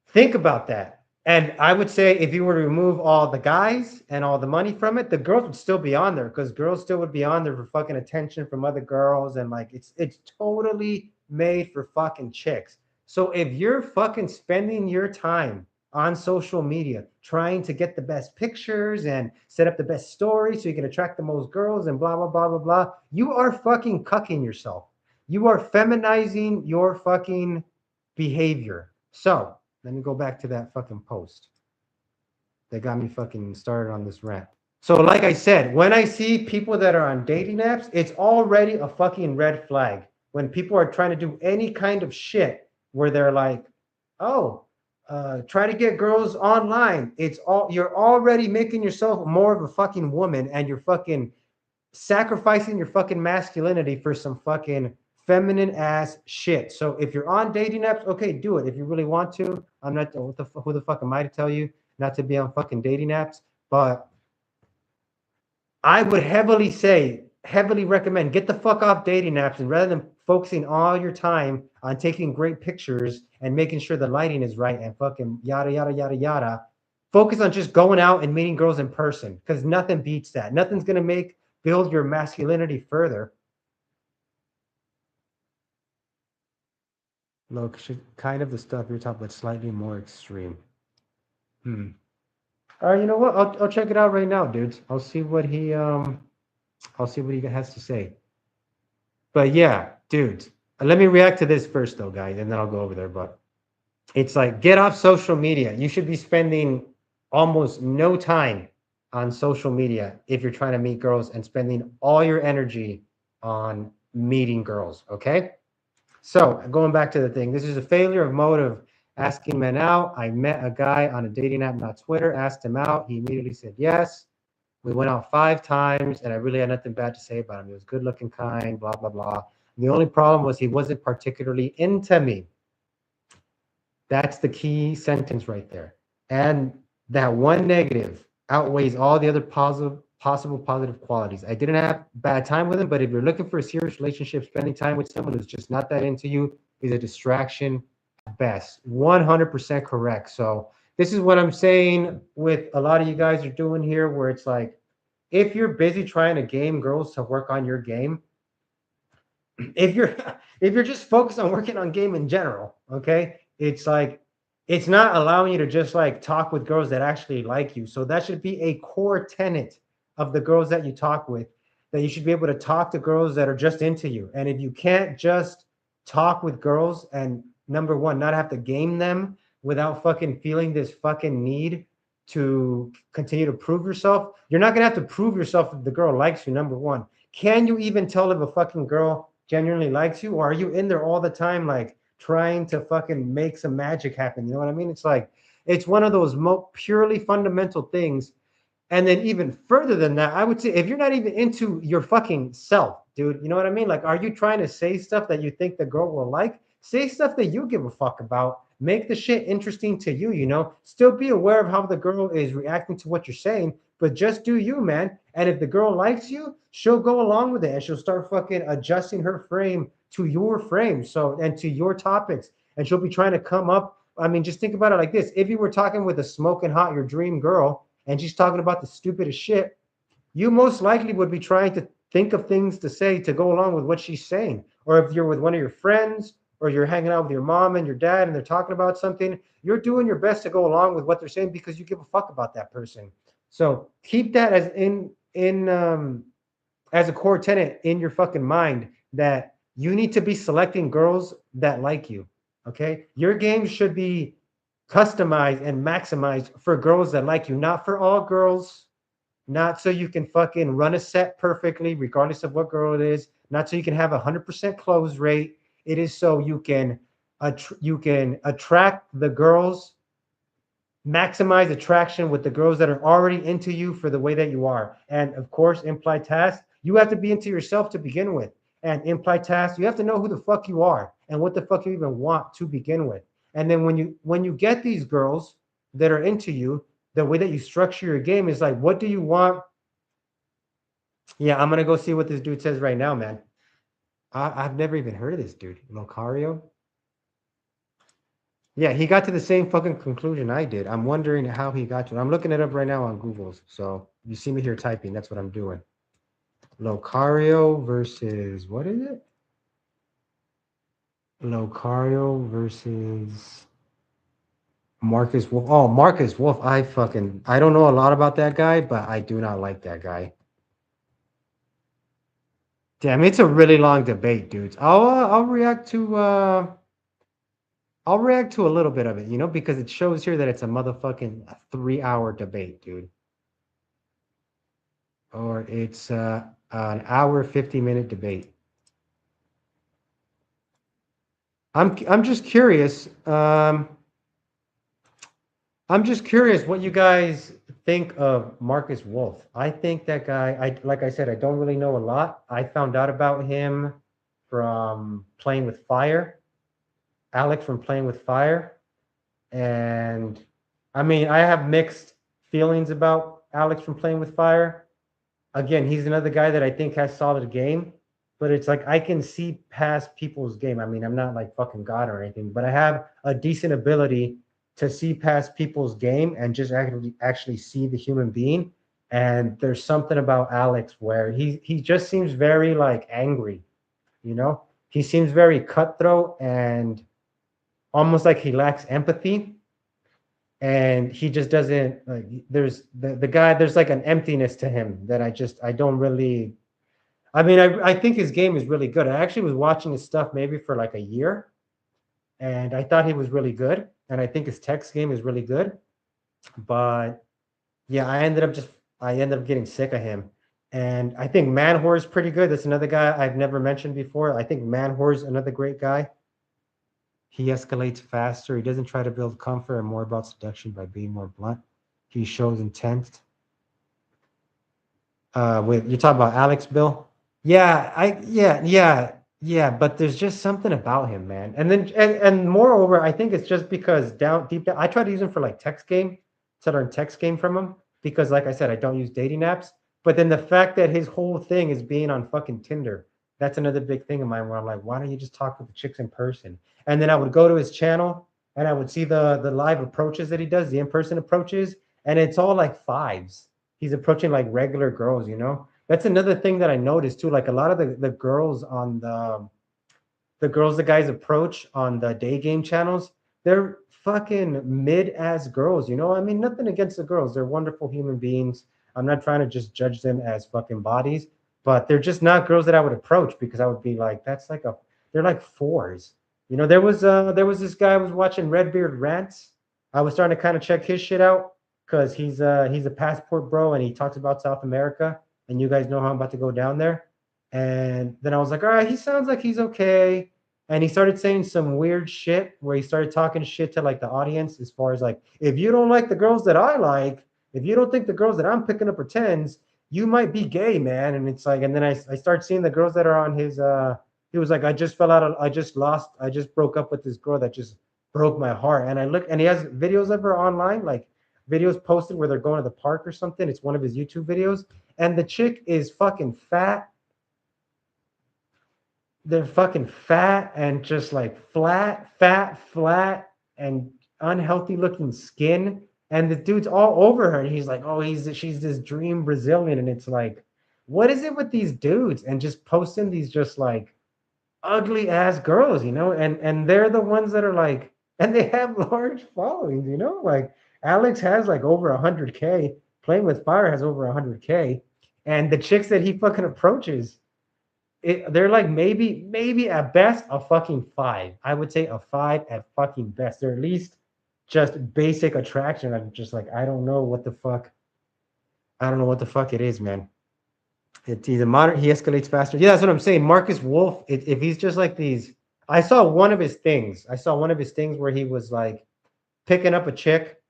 think about that. And I would say if you were to remove all the guys and all the money from it, the girls would still be on there because girls still would be on there for fucking attention from other girls. And like it's totally made for fucking chicks. So if you're fucking spending your time on social media trying to get the best pictures and set up the best story so you can attract the most girls and blah blah blah blah blah, you are fucking cucking yourself. You are feminizing your fucking behavior. So let me go back to that fucking post that got me fucking started on this rant. So, like I said, when I see people that are on dating apps, it's already a fucking red flag. When people are trying to do any kind of shit where they're like, oh, try to get girls online. It's all you're already making yourself more of a fucking woman and you're fucking sacrificing your fucking masculinity for some fucking feminine ass shit. So if you're on dating apps, okay, do it if you really want to. I'm not who the fuck am I to tell you not to be on fucking dating apps, but I would heavily recommend get the fuck off dating apps and rather than focusing all your time on taking great pictures and making sure the lighting is right and fucking yada yada yada yada, focus on just going out and meeting girls in person because nothing beats that. Nothing's gonna make build your masculinity further. Look, should kind of the stuff you're talking about slightly more extreme. Hmm. All right, you know what? I'll check it out right now, dudes. I'll see what he has to say. But yeah, dudes, let me react to this first though, guys, and then I'll go over there. But it's like get off social media. You should be spending almost no time on social media if you're trying to meet girls and spending all your energy on meeting girls. Okay. So going back to the thing, this is a failure of motive asking men out. I met a guy on a dating app, not Twitter, asked him out. He immediately said yes. We went out 5 times and I really had nothing bad to say about him. He was good looking, kind, blah, blah, blah. The only problem was he wasn't particularly into me. That's the key sentence right there. And that one negative outweighs all the other possible positive qualities. I didn't have bad time with him, but if you're looking for a serious relationship, spending time with someone who's just not that into you is a distraction at best. 100% correct. So this is what I'm saying with a lot of you guys are doing here, where it's like, if you're busy trying to game girls to work on your game, if you're if you're just focused on working on game in general, okay, it's like it's not allowing you to just like talk with girls that actually like you. So that should be a core tenet of the girls that you talk with, that you should be able to talk to girls that are just into you. And if you can't just talk with girls and number one, not have to game them without fucking feeling this fucking need to continue to prove yourself, you're not gonna have to prove yourself if the girl likes you. Number one, can you even tell if a fucking girl genuinely likes you, or are you in there all the time like trying to fucking make some magic happen? You know what I mean? It's like it's one of those purely fundamental things. And then even further than that, I would say if you're not even into your fucking self, dude, you know what I mean? Like, are you trying to say stuff that you think the girl will like? Say stuff that you give a fuck about. Make the shit interesting to you, you know? Still be aware of how the girl is reacting to what you're saying, but just do you, man. And if the girl likes you, she'll go along with it and she'll start fucking adjusting her frame to your frame. So, and to your topics. And she'll be trying to come up. I mean, just think about it like this. If you were talking with a smoking hot, your dream girl, and she's talking about the stupidest shit, you most likely would be trying to think of things to say to go along with what she's saying. Or if you're with one of your friends or you're hanging out with your mom and your dad and they're talking about something, you're doing your best to go along with what they're saying because you give a fuck about that person. So keep that as in as a core tenet in your fucking mind that you need to be selecting girls that like you. Okay, your game should be customized and maximized for girls that like you, not for all girls, not so you can fucking run a set perfectly, regardless of what girl it is, not so you can have 100% close rate. It is so you can attract the girls, maximize attraction with the girls that are already into you for the way that you are. And of course, implied task, you have to be into yourself to begin with. And implied task, you have to know who the fuck you are and what the fuck you even want to begin with. And then when you get these girls that are into you, the way that you structure your game is like, what do you want? Yeah, I'm gonna go see what this dude says right now, man. I've never even heard of this dude, Locario. Yeah, he got to the same fucking conclusion I did. I'm wondering how he got to it. I'm looking it up right now on Google's. So you see me here typing. That's what I'm doing. Locario versus what is it? Locario versus Marcus Wolf. Oh, Marcus Wolf. I don't know a lot about that guy, but I do not like that guy. Damn, it's a really long debate, dudes. I'll react to a little bit of it, because it shows here that it's a motherfucking 3 hour debate, dude. Or it's an hour 50-minute debate. I'm just curious. I'm just curious what you guys think of Marcus Wolf. I think that guy. Like I said, I don't really know a lot. I found out about him from Playing with Fire, Alex from Playing with Fire, and I mean I have mixed feelings about Alex from Playing with Fire. Again, he's another guy that I think has solid game, but it's like I can see past people's game. I mean, I'm not like fucking God or anything, but I have a decent ability to see past people's game and just actually see the human being. And there's something about Alex where he just seems very like angry, you know? He seems very cutthroat and almost like he lacks empathy, and he just doesn't like there's the guy, there's like an emptiness to him that I don't really. I mean, I think his game is really good. I actually was watching his stuff maybe for like a year, and I thought he was really good, and I think his text game is really good. But yeah, I ended up getting sick of him. And I think Manhor is pretty good. That's another guy I've never mentioned before. I think Manhor is another great guy. He escalates faster. He doesn't try to build comfort and more about seduction by being more blunt. He shows intent. With you talk about Alex Bill. Yeah, but there's just something about him, man. And then and moreover, I think it's just because deep down, I try to use him for like text game, to learn text game from him because, like I said, I don't use dating apps. But then the fact that his whole thing is being on fucking Tinder, that's another big thing of mine where I'm like, why don't you just talk with the chicks in person? And then I would go to his channel and I would see the live approaches that he does, the in person approaches, and it's all like fives. He's approaching like regular girls. That's another thing that I noticed too. Like a lot of the girls on the girls the guys approach on the day game channels, they're fucking mid ass girls. I mean, nothing against the girls. They're wonderful human beings. I'm not trying to just judge them as fucking bodies, but they're just not girls that I would approach because I would be like, that's like they're like fours. There was this guy I was watching Redbeard Rants. I was starting to kind of check his shit out because he's a passport bro and he talks about South America, and you guys know how I'm about to go down there. And then I was like, all right, he sounds like he's okay. And he started saying some weird shit where he started talking shit to like the audience as far as like, if you don't like the girls that I like, if you don't think the girls that I'm picking up are tens, you might be gay, man. And it's like, and then I start seeing the girls that are on his he was like, I just broke up with this girl that just broke my heart. And I look and he has videos of her online, like videos posted where they're going to the park or something. It's one of his YouTube videos. And the chick is fucking fat. They're fucking fat and just like flat, and unhealthy looking skin. And the dude's all over her, and he's like, "Oh, she's this dream Brazilian," and it's like, what is it with these dudes and just posting these just like ugly ass girls, and they're the ones that are like, and they have large followings, like Alex has like over 100K, Playing with Fire has over 100K, and the chicks that he fucking approaches, they're like maybe at best a fucking five. I would say a five at fucking best. They're at least just basic attraction. I'm just like, I don't know what the fuck. I don't know what the fuck it is, man. He's a modern. He escalates faster. Yeah, that's what I'm saying. Marcus Wolf. If he's just like these, I saw one of his things. I saw one of his things where he was like picking up a chick,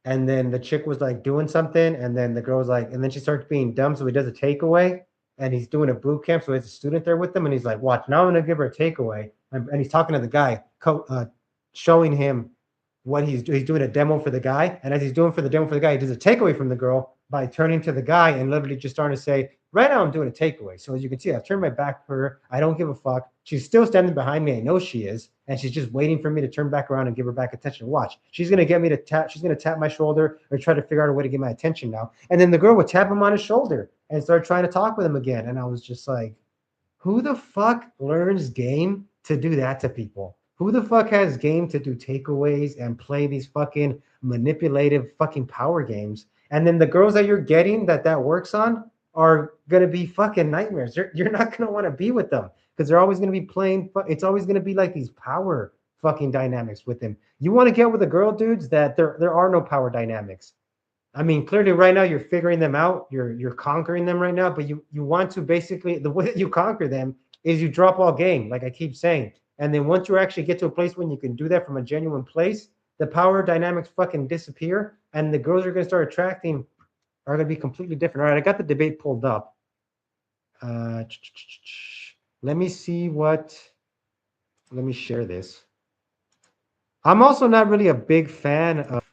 and then the chick was like doing something, and then the girl was like, and then she starts being dumb, so he does a takeaway, and he's doing a boot camp, so he has a student there with him, and he's like, "Watch, now I'm gonna give her a takeaway," and he's talking to the guy, showing him what he's doing a demo for the guy, and as he's doing for the demo for the guy, he does a takeaway from the girl by turning to the guy and literally just starting to say, "Right now, I'm doing a takeaway." So as you can see, I've turned my back for her. I don't give a fuck. She's still standing behind me. I know she is, and she's just waiting for me to turn back around and give her back attention. Watch, she's gonna get me to tap. She's gonna tap my shoulder or try to figure out a way to get my attention now. And then the girl would tap him on his shoulder and start trying to talk with him again. And I was just like, who the fuck learns game to do that to people? Who the fuck has game to do takeaways and play these fucking manipulative fucking power games? And then the girls that you're getting that works on are gonna be fucking nightmares. You're not gonna want to be with them because they're always gonna be playing. It's always gonna be like these power fucking dynamics with them. You want to get with a girl, dudes, that there are no power dynamics. I mean, clearly right now you're figuring them out. You're conquering them right now, but you want to basically, the way that you conquer them is you drop all game, like I keep saying. And then once you actually get to a place when you can do that from a genuine place, the power dynamics fucking disappear, and the girls you're gonna start attracting are gonna be completely different. All right, I got the debate pulled up. Let me see what. Let me share this. I'm also not really a big fan of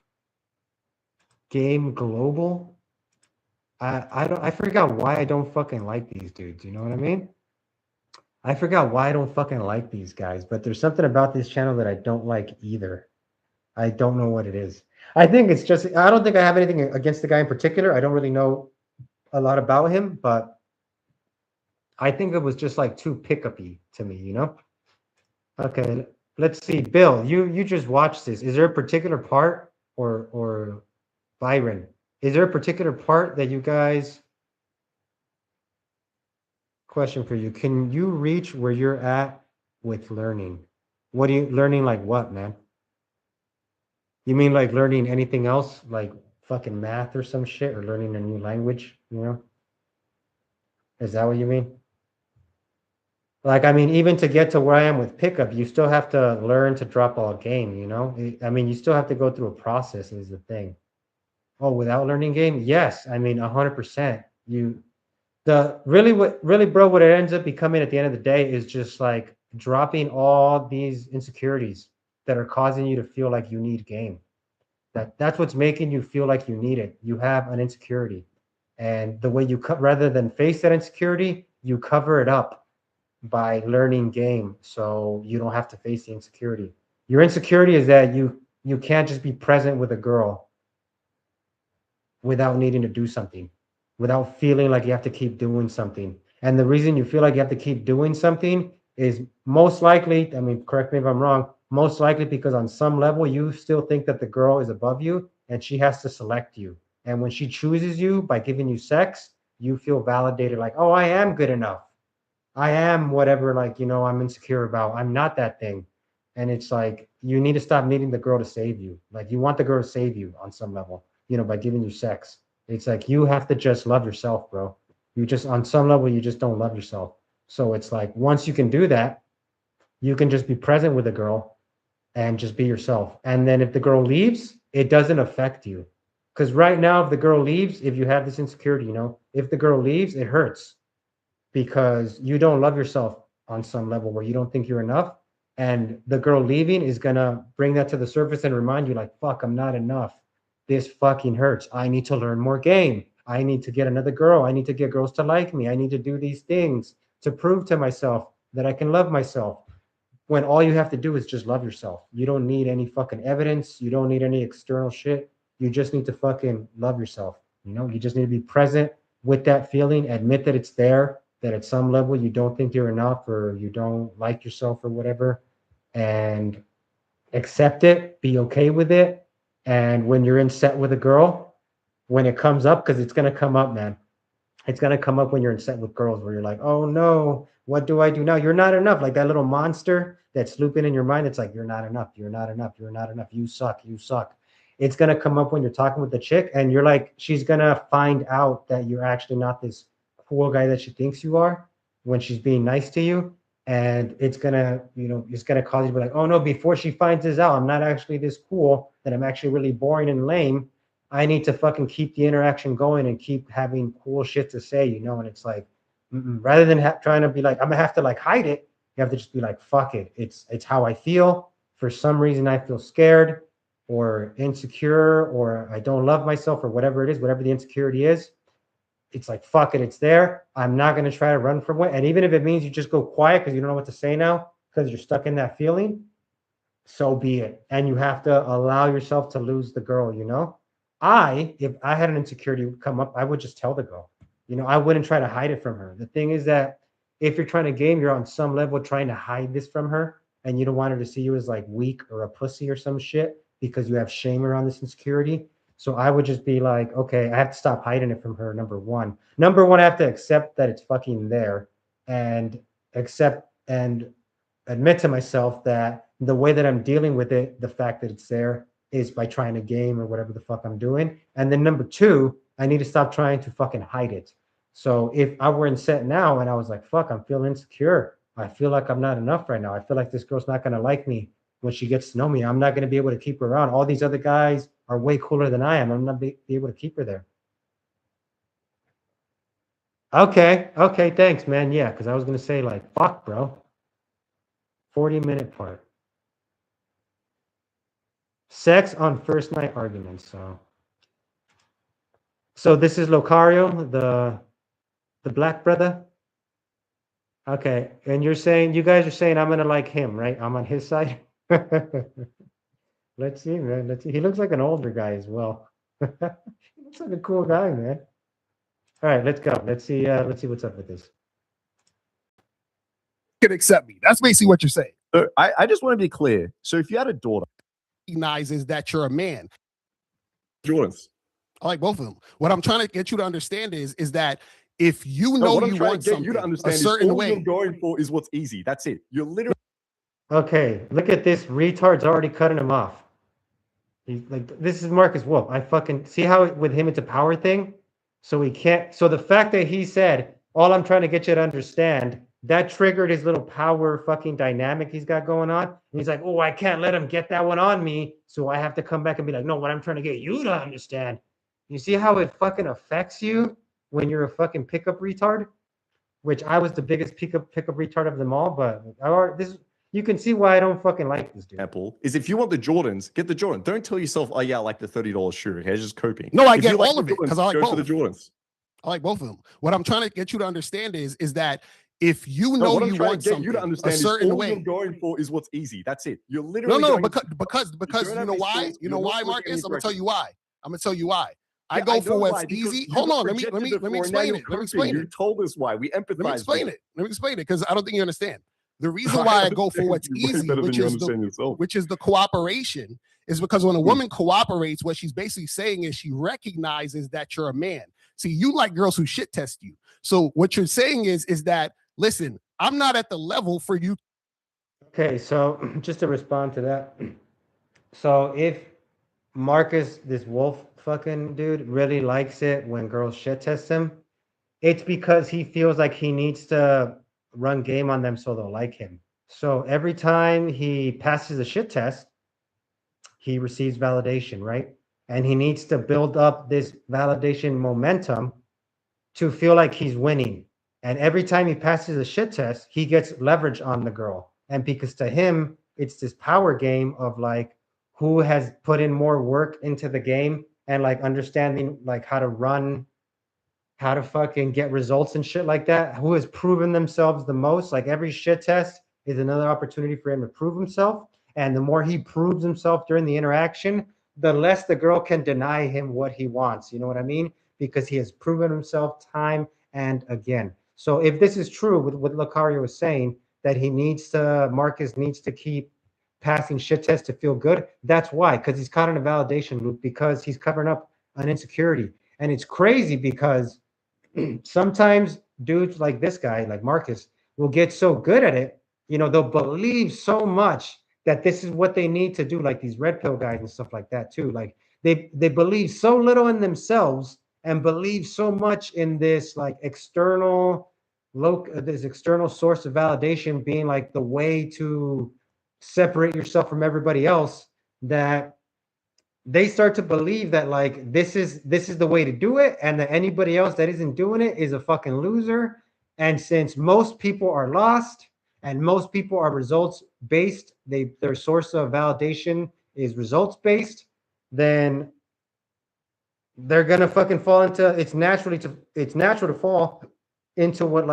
Game Global. I forgot why I don't fucking like these dudes. You know what I mean? I forgot why I don't fucking like these guys, but there's something about this channel that I don't like either. I don't know what it is. I think it's just I don't think I have anything against the guy in particular. I don't really know a lot about him, but I think it was just like too pick-upy to me. Okay, let's see. Bill, you just watched this. Is there a particular part or Byron? Is there a particular part that you guys question for you? Can you reach where you're at with learning? What are you learning like what, man? You mean like learning anything else, like fucking math or some shit, or learning a new language? Is that what you mean? Like, I mean, even to get to where I am with pickup, you still have to learn to drop all game. I mean, you still have to go through a process is the thing. Oh, without learning game? Yes. I mean, 100%. Bro, what it ends up becoming at the end of the day is just like dropping all these insecurities that are causing you to feel like you need game. That's what's making you feel like you need it. You have an insecurity, and the way rather than face that insecurity, you cover it up by learning game, so you don't have to face the insecurity. Your insecurity is that you can't just be present with a girl without needing to do something, without feeling like you have to keep doing something. And the reason you feel like you have to keep doing something is most likely, I mean, correct me if I'm wrong, most likely because on some level you still think that the girl is above you and she has to select you. And when she chooses you by giving you sex, you feel validated like, oh, I am good enough. I am whatever, like, I'm insecure about. I'm not that thing. And it's like, you need to stop needing the girl to save you. Like, you want the girl to save you on some level, by giving you sex. It's like, you have to just love yourself, bro. On some level, you just don't love yourself. So it's like, once you can do that, you can just be present with the girl and just be yourself. And then if the girl leaves, it doesn't affect you. Because right now, if the girl leaves, if you have this insecurity, if the girl leaves, it hurts because you don't love yourself on some level where you don't think you're enough. And the girl leaving is going to bring that to the surface and remind you, like, fuck, I'm not enough. This fucking hurts. I need to learn more game. I need to get another girl. I need to get girls to like me. I need to do these things to prove to myself that I can love myself. When all you have to do is just love yourself. You don't need any fucking evidence. You don't need any external shit. You just need to fucking love yourself. You know, you just need to be present with that feeling, admit that it's there, that at some level you don't think you're enough or you don't like yourself or whatever, and accept it, be okay with it. And when you're in set with a girl, when it comes up, because it's gonna come up, man. It's gonna come up when you're in set with girls where you're like, oh no, what do I do now? You're not enough. Like that little monster that's looping in your mind. It's like, you're not enough. You're not enough. You're not enough. You suck. You suck. It's gonna come up when you're talking with the chick, and you're like, she's gonna find out that you're actually not this cool guy that she thinks you are when she's being nice to you. And it's gonna, it's gonna cause you to be like, oh no, before she finds this out, I'm not actually this cool, that I'm actually really boring and lame. I need to fucking keep the interaction going and keep having cool shit to say, And it's like, rather than trying to be like, I'm gonna have to like hide it, you have to just be like, fuck it. It's how I feel. For some reason, I feel scared or insecure or I don't love myself or whatever it is, whatever the insecurity is. It's like, fuck it. It's there. I'm not gonna try to run from it. And even if it means you just go quiet because you don't know what to say now because you're stuck in that feeling, so be it. And you have to allow yourself to lose the girl. If I had an insecurity come up, I would just tell the girl. I wouldn't try to hide it from her. The thing is that if you're trying to game, you're on some level trying to hide this from her, and you don't want her to see you as like weak or a pussy or some shit because you have shame around this insecurity. So I would just be like, okay, I have to stop hiding it from her. Number one, I have to accept that it's fucking there, and accept and admit to myself that the way that I'm dealing with it, the fact that it's there, is by trying to game or whatever the fuck I'm doing. And then number two, I need to stop trying to fucking hide it. So if I were in set now and I was like, fuck, I'm feeling insecure. I feel like I'm not enough right now. I feel like this girl's not going to like me when she gets to know me. I'm not going to be able to keep her around. All these other guys are way cooler than I am. I'm not be able to keep her there. Okay. Okay. Thanks, man. Yeah. Cause I was going to say like, fuck, bro. 40-minute part. Sex on first night arguments. So this is Locario, the black brother. Okay, and you guys are saying I'm gonna like him, right? I'm on his side. Let's see, man. Let's see. He looks like an older guy as well. He looks like a cool guy, man. All right, let's go. Let's see what's up with this. Can accept me. That's basically what you're saying. So I just want to be clear. So if you had a daughter, recognizes that you're a man. Jordans. I like both of them. What I'm trying to get you to understand is that if you know what you I'm trying want to get something you to understand a certain all way, you're going for is what's easy. That's it. You're literally Okay. Look at this. Retard's already cutting him off. He's like, this is Marcus Wolf. I fucking see how with him it's a power thing. So he can't. So the fact that he said, all I'm trying to get you to understand, that triggered his little power fucking dynamic he's got going on. And he's like, oh, I can't let him get that one on me. So I have to come back and be like, no, what I'm trying to get you to understand. You see how it fucking affects you when you're a fucking pickup retard? Which I was the biggest pickup retard of them all, but you can see why I don't fucking like this dude. example is if you want the Jordans, get the Jordan. Don't tell yourself, oh yeah, I like the $30 shoe. Okay, just coping. No, I If get you like all the of it because Jordans, I like go both. for the Jordans. I like both of them. What I'm trying to get you to understand is that if you know what I'm you trying want to get something you to understand a is certain all way, you're going for is what's easy. That's it. You're literally no, going because don't you have know these why? skills. You You're know not why, looking at Marcus? these I'm gonna tell records. you why. I'm gonna tell you why. I Yeah, go know for what's why, because easy. you Hold got on, let me rejected before, and now explain you're it. Let me coping. explain You it. told us why. We empathize. Let me explain with it. Let me explain it because I don't think you understand. The reason I why I go for understand what's you way easy, better than you understand yourself. which is the cooperation, is because when a woman cooperates, what she's basically saying is she recognizes that you're a man. See, you like girls who shit test you. So what you're saying is that, listen, I'm not at the level for you. Okay, so just to respond to that. So if Marcus, this wolf fucking dude, really likes it when girls shit test him, it's because he feels like he needs to run game on them so they'll like him. So every time he passes a shit test, he receives validation, right? And he needs to build up this validation momentum to feel like he's winning. And every time he passes a shit test, he gets leverage on the girl. And because to him, it's this power game of like who has put in more work into the game and like understanding like how to run, how to fucking get results and shit like that, who has proven themselves the most. Like every shit test is another opportunity for him to prove himself. And the more he proves himself during the interaction, the less the girl can deny him what he wants. You know what I mean? Because he has proven himself time and again. So if this is true with what Lucario was saying, that Marcus needs to keep passing shit tests to feel good, that's why, because he's caught in a validation loop, because he's covering up an insecurity. And it's crazy because sometimes dudes like this guy, like Marcus, will get so good at it, they'll believe so much that this is what they need to do, like these red pill guys and stuff like that too. Like they believe so little in themselves and believe so much in this like this external source of validation being like the way to separate yourself from everybody else, that they start to believe that like this is the way to do it, and that anybody else that isn't doing it is a fucking loser. And since most people are lost and most people are results based, their source of validation is results based, then they're gonna fucking fall into it's natural to fall into what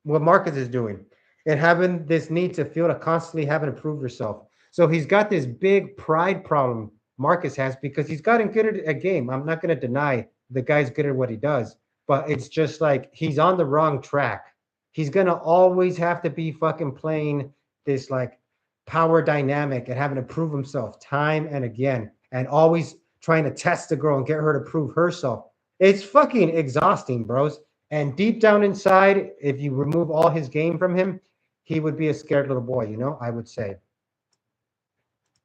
Marcus is doing, and having this need to feel to constantly having to prove yourself. So he's got this big pride problem, Marcus has, because he's gotten good at a game. I'm not going to deny the guy's good at what he does, but it's just like he's on the wrong track. He's going to always have to be fucking playing this like power dynamic and having to prove himself time and again, and always trying to test the girl and get her to prove herself. It's fucking exhausting, bros. And deep down inside, if you remove all his game from him, he would be a scared little boy, I would say.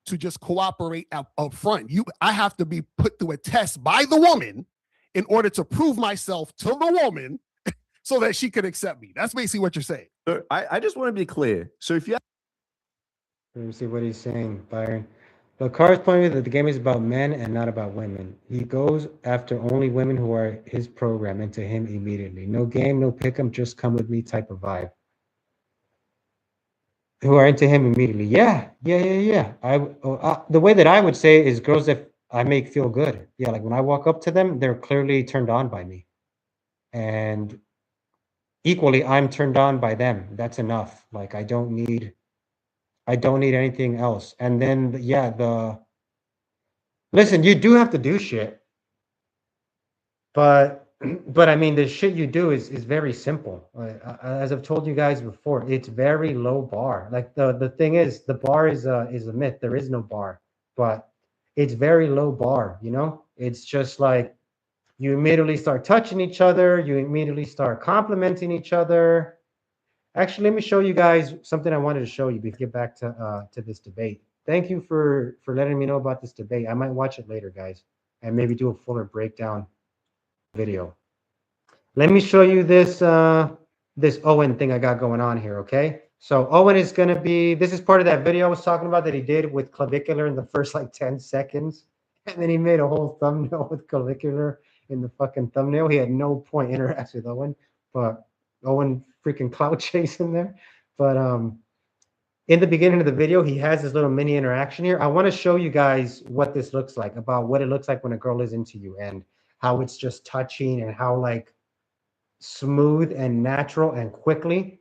To just cooperate up front. I have to be put through a test by the woman in order to prove myself to the woman so that she could accept me. That's basically what you're saying. So I just want to be clear. So if you Let me see what he's saying, Byron. Lucario's point is that the game is about men and not about women. He goes after only women who are his program into him immediately. No game, no pick 'em, just come with me type of vibe. Who are into him immediately. Yeah. The way that I would say is girls that I make feel good. Yeah, like when I walk up to them, they're clearly turned on by me. And equally, I'm turned on by them. That's enough. Like I don't need anything else. And then listen, you do have to do shit. But I mean, the shit you do is very simple. As I've told you guys before, it's very low bar. Like the thing is, the bar is a myth. There is no bar, but it's very low bar. It's just like you immediately start touching each other. You immediately start complimenting each other. Actually, let me show you guys something I wanted to show you before we get back to this debate. Thank you for letting me know about this debate. I might watch it later, guys, and maybe do a fuller breakdown video. Let me show you this this Owen thing I got going on here, okay? So Owen is going to be, this is part of that video I was talking about that he did with clavicular in the first like 10 seconds. And then he made a whole thumbnail with clavicular in the fucking thumbnail. He had no point interact with Owen, but Owen freaking clout chasing there. But in the beginning of the video, he has this little mini interaction here. I want to show you guys what this looks like, about what it looks like when a girl is into you, and how it's just touching, and how like smooth and natural and quickly.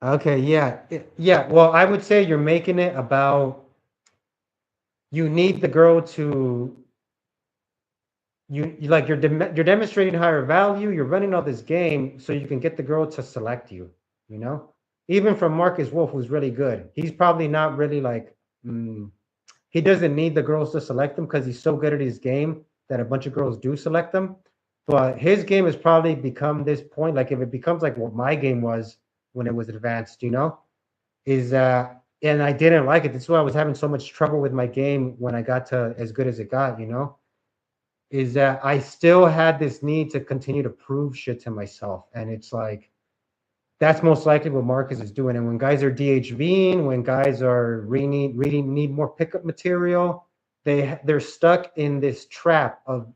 Okay, yeah. Well, I would say you're making it about, you need the girl to, you're demonstrating higher value. You're running all this game so you can get the girl to select you. Even from Marcus Wolf, who's really good. He's probably not really like. He doesn't need the girls to select him because he's so good at his game that a bunch of girls do select him. But his game has probably become this point. Like if it becomes like what my game was when it was advanced, is and I didn't like it. That's why I was having so much trouble with my game when I got to as good as it got, is that I still had this need to continue to prove shit to myself. And it's like, that's most likely what Marcus is doing. And when guys are DHVing, when guys are need more pickup material, they're stuck in this trap of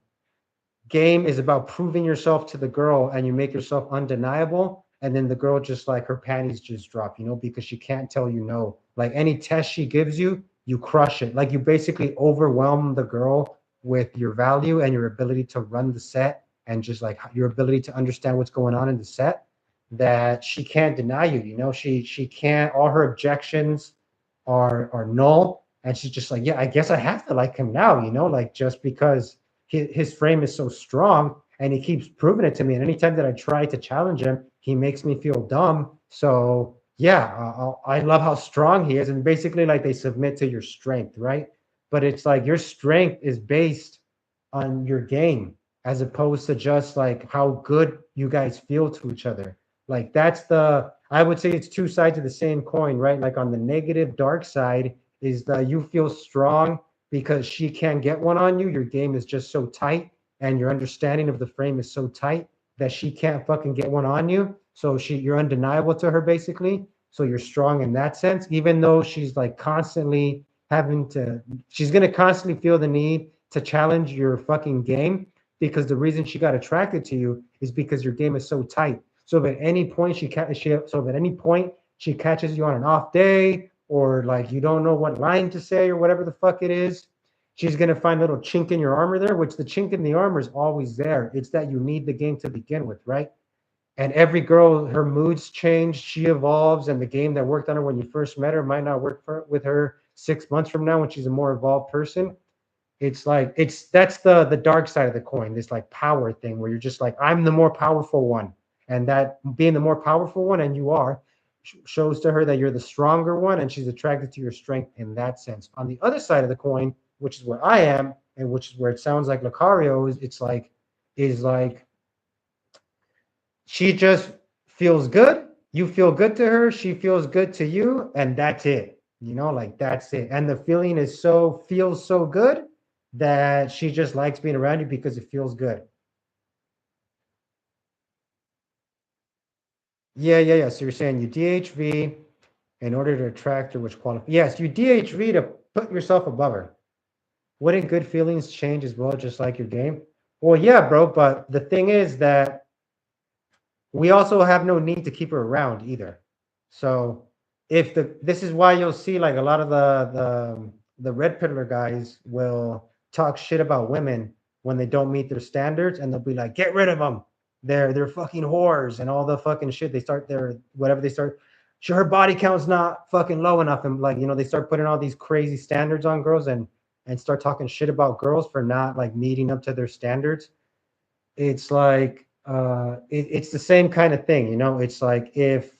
game is about proving yourself to the girl, and you make yourself undeniable. And then the girl just like her panties just drop, because she can't tell you no. Like any test she gives you, you crush it. Like you basically overwhelm the girl with your value and your ability to run the set, and just like your ability to understand what's going on in the set. that she can't deny you. You know, she can't. All her objections are null, and she's just like, yeah, I guess I have to like him now. You know, like just because his frame is so strong, and he keeps proving it to me. And anytime that I try to challenge him, he makes me feel dumb. So yeah, I love how strong he is, and basically like they submit to your strength, right? But it's like your strength is based on your game as opposed to just like how good you guys feel to each other. Like that's the I would say it's two sides of the same coin, right? Like on the negative dark side is that you feel strong because she can't get one on you. Your game is just so tight and your understanding of the frame is so tight that she can't fucking get one on you. So you're undeniable to her basically. So you're strong in that sense, even though she's like constantly she's gonna constantly feel the need to challenge your fucking game because the reason she got attracted to you is because your game is so tight. So if at any point she catches you on an off day or like you don't know what line to say or whatever the fuck it is, she's gonna find a little chink in your armor there, which the chink in the armor is always there. It's that you need the game to begin with, right? And every girl, her moods change, she evolves, and the game that worked on her when you first met her might not work with her 6 months from now when she's a more evolved person. It's like that's the dark side of the coin, this like power thing where you're just like, I'm the more powerful one. And that being the more powerful one, and you are, shows to her that you're the stronger one, and she's attracted to your strength in that sense. On the other side of the coin, which is where I am, and which is where it sounds like Lucario is like she just feels good. You feel good to her. She feels good to you, and that's it. You know, like that's it. And the feeling feels so good that she just likes being around you because it feels good. Yeah, yeah, yeah. So you're saying you DHV in order to attract her, which qualifies. Yes, you DHV to put yourself above her. Wouldn't good feelings change as well, just like your game? Well, yeah, bro. But the thing is that we also have no need to keep her around either. So if this is why you'll see like a lot of the red pillar guys will talk shit about women when they don't meet their standards, and they'll be like, get rid of them. They're fucking whores and all the fucking shit. They start their whatever they start. Sure, her body count's not fucking low enough, and like they start putting all these crazy standards on girls and start talking shit about girls for not like meeting up to their standards. It's like it's the same kind of thing, it's like if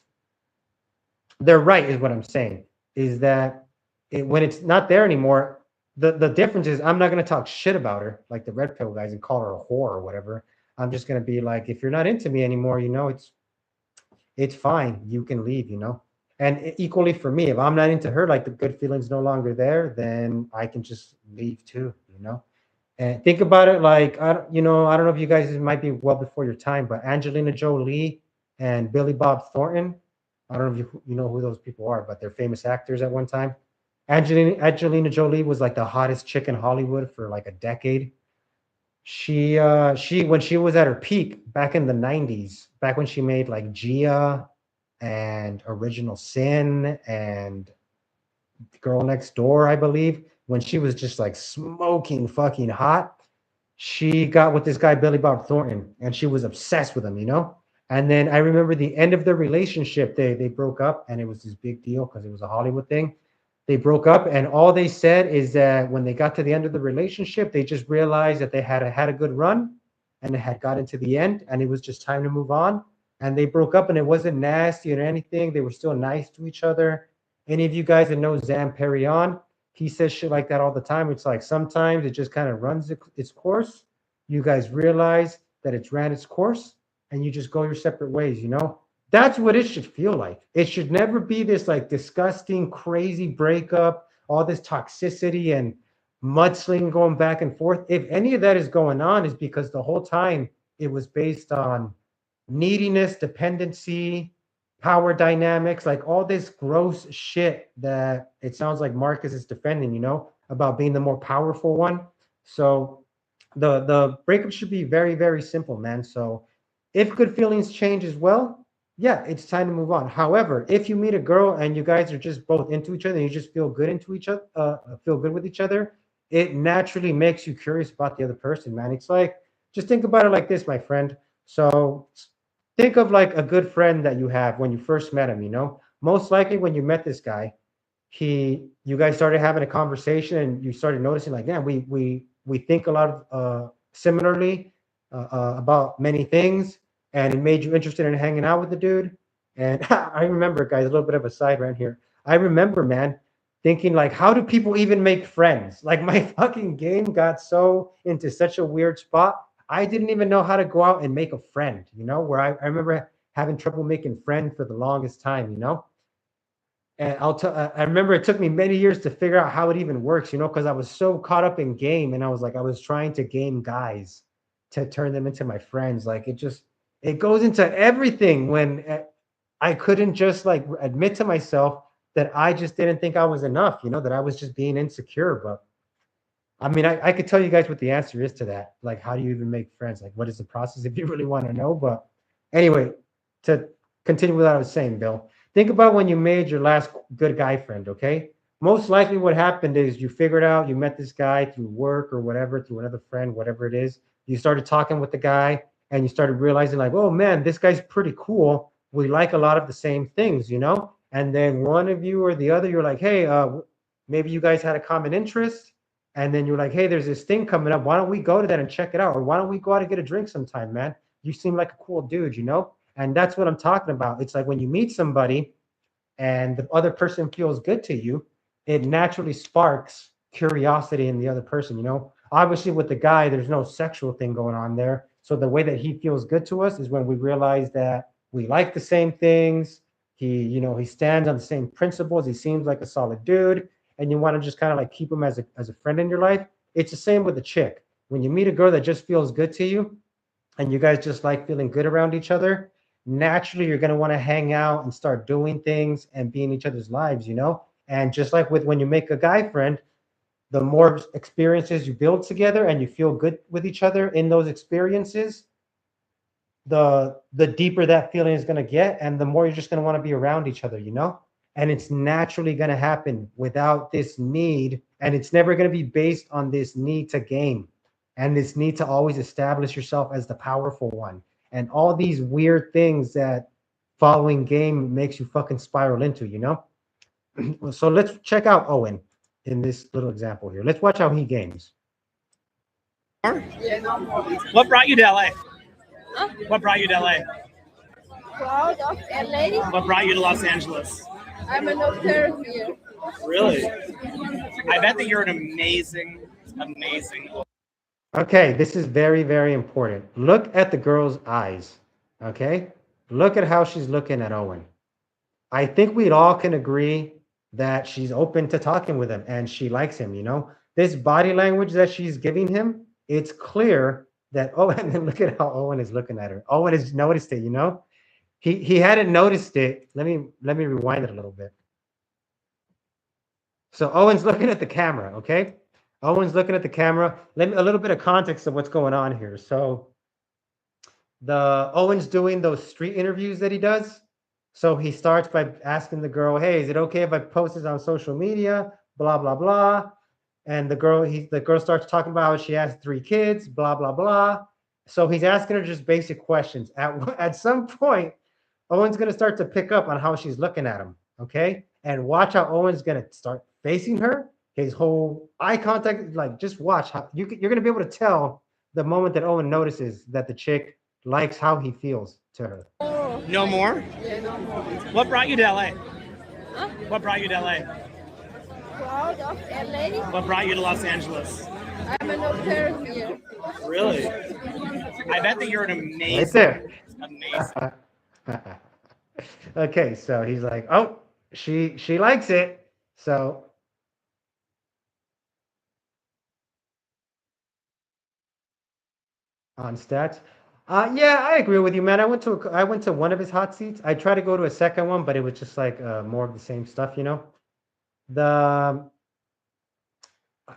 they're right is what I'm saying, is that when it's not there anymore, the difference is I'm not going to talk shit about her like the red pill guys and call her a whore or whatever. I'm just going to be like, if you're not into me anymore, it's fine, you can leave. And equally for me, if I'm not into her, like the good feelings no longer there, then I can just leave too. And think about it like I don't know if you guys, it might be well before your time, but Angelina Jolie and Billy Bob Thornton. I don't know if you know who those people are, but they're famous actors at one time. Angelina Jolie was like the hottest chick in Hollywood for like a decade. She when she was at her peak back in the 90s, back when she made like Gia and Original Sin and Girl Next Door, I believe, when she was just like smoking fucking hot, she got with this guy Billy Bob Thornton, and she was obsessed with him. And then I remember the end of their relationship, they broke up, and it was this big deal because it was a Hollywood thing. They broke up, and all they said is that when they got to the end of the relationship, they just realized that they had a good run, and they had gotten to the end, and it was just time to move on. And they broke up, and it wasn't nasty or anything. They were still nice to each other. Any of you guys that know Zam Perrion, he says shit like that all the time. It's like sometimes it just kind of runs its course. You guys realize that it's ran its course, and you just go your separate ways. That's what it should feel like. It should never be this like disgusting, crazy breakup, all this toxicity and mudslinging going back and forth. If any of that is going on, is because the whole time it was based on neediness, dependency, power dynamics, like all this gross shit that it sounds like Marcus is defending, about being the more powerful one. So the breakup should be very, very simple, man. So if good feelings change as well, yeah, it's time to move on. However, if you meet a girl and you guys are just both into each other and you just feel good into each other, feel good with each other, it naturally makes you curious about the other person, man. It's like, just think about it like this, my friend. So think of like a good friend that you have when you first met him, you know? Most likely when you met this guy, you guys started having a conversation and you started noticing like, yeah, we think a lot of similarly about many things, and it made you interested in hanging out with the dude. And I remember, guys, a little bit of a side rant here. I remember, man, thinking like, how do people even make friends? Like my fucking game got so into such a weird spot. I didn't even know how to go out and make a friend, you know, where I remember having trouble making friends for the longest time, you know. And I remember it took me many years to figure out how it even works, you know, because I was so caught up in game and I was like, I was trying to game guys to turn them into my friends. Like it goes into everything when I couldn't just like admit to myself that I just didn't think I was enough, you know, that I was just being insecure. But I mean, I could tell you guys what the answer is to that. Like, how do you even make friends? Like, what is the process if you really want to know? But anyway, to continue with what I was saying, Bill, think about when you made your last good guy friend, okay? Most likely what happened is you figured out you met this guy through work or whatever, through another friend, whatever it is. You started talking with the guy and you started realizing, like, oh man, this guy's pretty cool. We like a lot of the same things, you know? And then one of you or the other, you're like, hey, maybe you guys had a common interest, and then you're like, hey, there's this thing coming up. Why don't we go to that and check it out? Or why don't we go out and get a drink sometime, man? You seem like a cool dude, you know? And that's what I'm talking about. It's like when you meet somebody and the other person feels good to you, it naturally sparks curiosity in the other person, you know? Obviously, with the guy, there's no sexual thing going on there. So the way that he feels good to us is when we realize that we like the same things. He stands on the same principles. He seems like a solid dude, and you want to just kind of like keep him as a friend in your life. It's the same with a chick. When you meet a girl that just feels good to you, and you guys just like feeling good around each other, naturally you're going to want to hang out and start doing things and be in each other's lives, you know? And just like with when you make a guy friend, the more experiences you build together and you feel good with each other in those experiences, the deeper that feeling is going to get and the more you're just going to want to be around each other, you know? And it's naturally going to happen without this need, and it's never going to be based on this need to game and this need to always establish yourself as the powerful one and all these weird things that following game makes you fucking spiral into, you know? So let's check out Owen in this little example here. Let's watch how he games. What brought you to LA? Huh? What brought you to LA? Proud of LA. What brought you to Los Angeles? I'm an au pair here. Really? I bet that you're an amazing. Okay, this is very, very important. Look at the girl's eyes. Okay? Look at how she's looking at Owen. I think we all can agree that she's open to talking with him and she likes him, you know? This body language that she's giving him, it's clear that, oh, and then look at how Owen is looking at her. Owen has noticed it, you know? He hadn't noticed it. Let me rewind it a little bit. So Owen's looking at the camera, okay? Owen's looking at the camera. Let me a little bit of context of what's going on here. So the Owen's doing those street interviews that he does. So he starts by asking the girl, "Hey, is it okay if I post this on social media?" Blah blah blah. And the girl starts talking about how she has 3 kids. Blah blah blah. So he's asking her just basic questions. At some point, Owen's gonna start to pick up on how she's looking at him. Okay, and watch how Owen's gonna start facing her. His whole eye contact, like just watch how you're gonna be able to tell the moment that Owen notices that the chick likes how he feels to her. No more? Yeah, no more. What brought you to LA? Huh? What brought you to LA? Proud of LA. What brought you to Los Angeles? I'm an au pair here. Really? I bet that you're an amazing. Right there. Amazing. Okay, so he's like, "Oh, she likes it." So on stats. Yeah, I agree with you, man. I went to one of his hot seats. I tried to go to a second one, but it was just like more of the same stuff, you know. The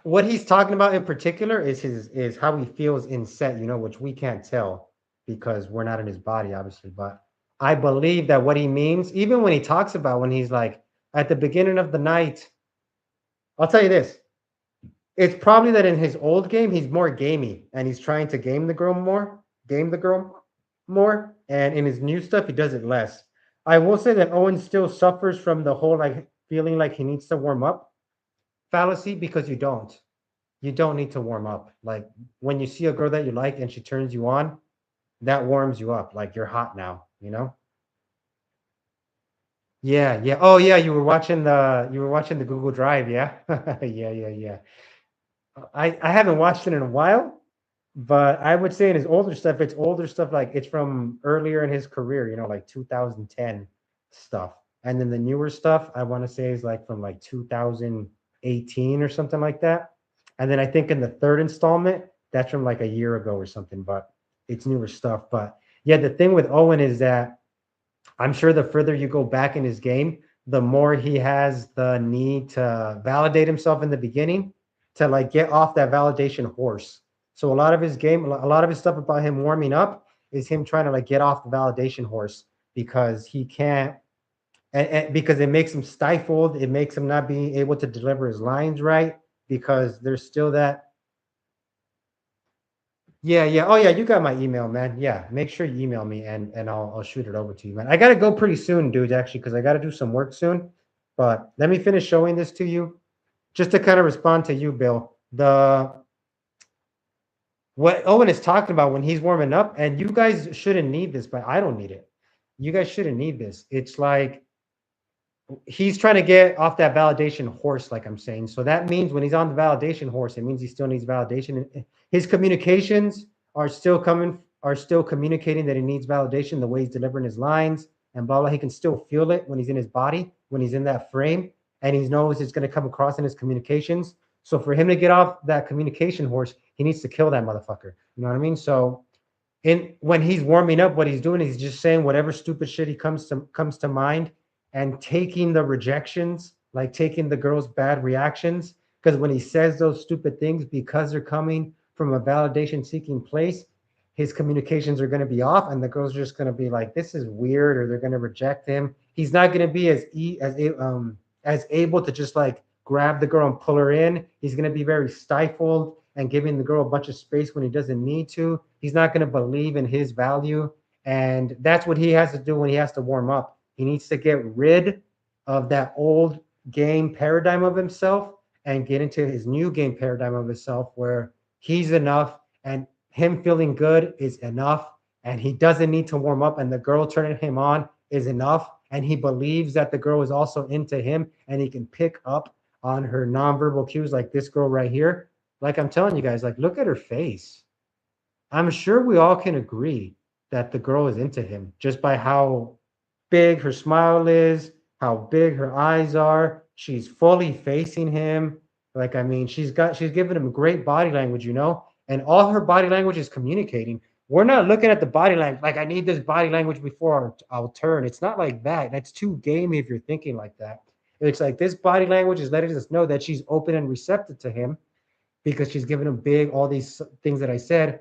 what he's talking about in particular is how he feels in set, you know, which we can't tell because we're not in his body, obviously. But I believe that what he means, even when he talks about when he's like at the beginning of the night, I'll tell you this. It's probably that in his old game, he's more gamey and he's trying to game the girl more, game the girl. more, and in his new stuff, he does it less. I will say that Owen still suffers from the whole like feeling like he needs to warm up fallacy because you don't. You don't need to warm up. Like when you see a girl that you like and she turns you on, that warms you up. Like you're hot now, you know? Yeah, yeah. Oh yeah, you were watching the Google Drive, yeah? Yeah, yeah, yeah. I haven't watched it in a while, but I would say in his older stuff, it's older stuff like it's from earlier in his career, you know, like 2010 stuff. And then the newer stuff, I want to say is like from like 2018 or something like that. And then I think in the third installment, that's from like a year ago or something, but it's newer stuff. But yeah, the thing with Owen is that I'm sure the further you go back in his game, the more he has the need to validate himself in the beginning to like get off that validation horse. So a lot of his game, a lot of his stuff about him warming up is him trying to like get off the validation horse because he can't, and because it makes him stifled. It makes him not be able to deliver his lines right because there's still that. Yeah, yeah. Oh, yeah. You got my email, man. Yeah, make sure you email me and I'll shoot it over to you, man. I gotta go pretty soon, dude. Actually, because I gotta do some work soon. But let me finish showing this to you, just to kind of respond to you, Bill. The what Owen is talking about when he's warming up, and you guys shouldn't need this, but I don't need it. You guys shouldn't need this. It's like he's trying to get off that validation horse, like I'm saying. So that means when he's on the validation horse, it means he still needs validation. His communications are still communicating that he needs validation, the way he's delivering his lines and blah blah. He can still feel it when he's in his body, when he's in that frame, and he knows it's going to come across in his communications. So for him to get off that communication horse, he needs to kill that motherfucker. You know what I mean? So in when he's warming up, what he's doing is just saying whatever stupid shit he comes to mind and taking the rejections, like taking the girl's bad reactions. Because when he says those stupid things, because they're coming from a validation seeking place, his communications are going to be off, and the girls are just going to be like, "This is weird," or they're going to reject him. He's not going to be as able to just like grab the girl and pull her in. He's going to be very stifled and giving the girl a bunch of space when he doesn't need to. He's not going to believe in his value, and that's what he has to do when he has to warm up. He needs to get rid of that old game paradigm of himself and get into his new game paradigm of himself where he's enough and him feeling good is enough and he doesn't need to warm up and the girl turning him on is enough and he believes that the girl is also into him and he can pick up on her nonverbal cues like this girl right here. Like I'm telling you guys, like look at her face. I'm sure we all can agree that the girl is into him just by how big her smile is, how big her eyes are. She's fully facing him. Like, I mean, she's giving him great body language, you know, and all her body language is communicating. We're not looking at the body language like I need this body language before I'll turn. It's not like that. That's too gamey if you're thinking like that. It's like this body language is letting us know that she's open and receptive to him because she's giving him big, all these things that I said.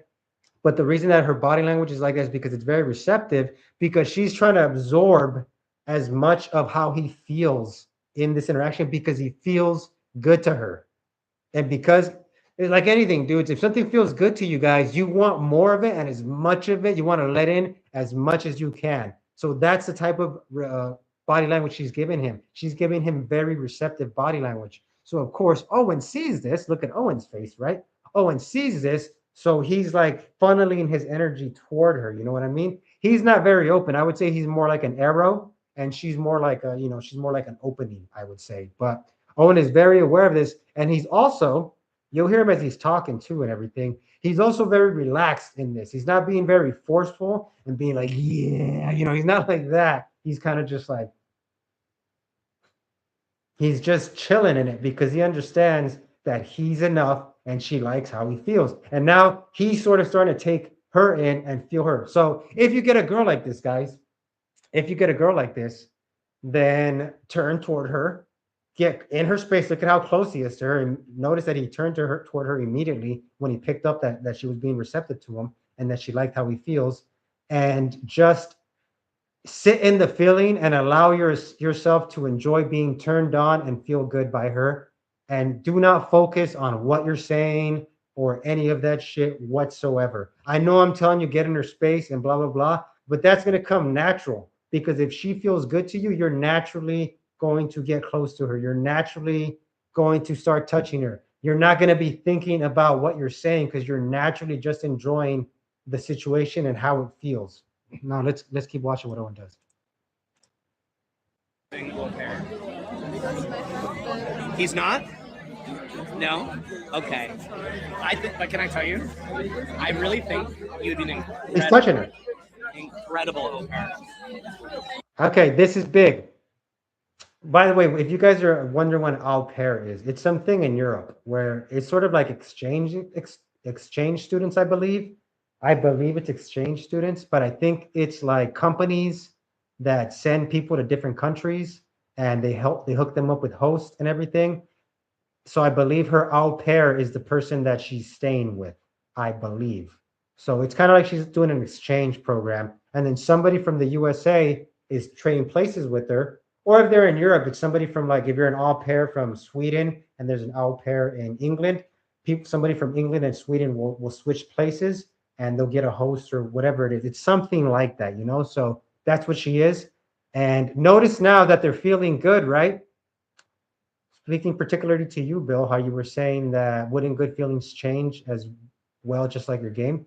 But the reason that her body language is like that is because it's very receptive, because she's trying to absorb as much of how he feels in this interaction because he feels good to her. And because it's like anything, dudes, if something feels good to you guys, you want more of it and as much of it, you want to let in as much as you can. So that's the type of body language she's giving him. She's giving him very receptive body language. So, of course, Owen sees this. Look at Owen's face, right? Owen sees this. So he's like funneling his energy toward her. You know what I mean? He's not very open. I would say he's more like an arrow and she's more like a, you know, she's more like an opening, I would say. But Owen is very aware of this. And he's also, you'll hear him as he's talking too and everything. He's also very relaxed in this. He's not being very forceful and being like, yeah, you know, he's not like that. He's kind of just like, he's just chilling in it because he understands that he's enough and she likes how he feels. And now he's sort of starting to take her in and feel her. So if you get a girl like this, guys, if you get a girl like this, then turn toward her, get in her space. Look at how close he is to her. And notice that he turned to her toward her immediately when he picked up that she was being receptive to him and that she liked how he feels. And just sit in the feeling and allow yourself to enjoy being turned on and feel good by her. And do not focus on what you're saying, or any of that shit whatsoever. I know I'm telling you, get in her space and blah, blah, blah, but that's going to come natural because if she feels good to you, you're naturally going to get close to her. You're naturally going to start touching her. You're not going to be thinking about what you're saying because you're naturally just enjoying the situation and how it feels. Now let's keep watching what Owen does. Single parent. He's not? No? Okay. I think, but can I tell you? I really think you'd be an He's touching her. incredible au pair. Okay, this is big. By the way, if you guys are wondering what au pair is, it's something in Europe where it's sort of like exchange students, I believe. I believe it's exchange students, but I think it's like companies that send people to different countries and they hook them up with hosts and everything. So I believe her au pair is the person that she's staying with, I believe. So it's kind of like she's doing an exchange program. And then somebody from the USA is trading places with her. Or if they're in Europe, it's somebody from like, if you're an au pair from Sweden and there's an au pair in England, somebody from England and Sweden will switch places and they'll get a host or whatever it is. It's something like that, you know? So that's what she is. And notice now that they're feeling good, right? Speaking particularly to you, Bill, how you were saying that wouldn't good feelings change as well, just like your game?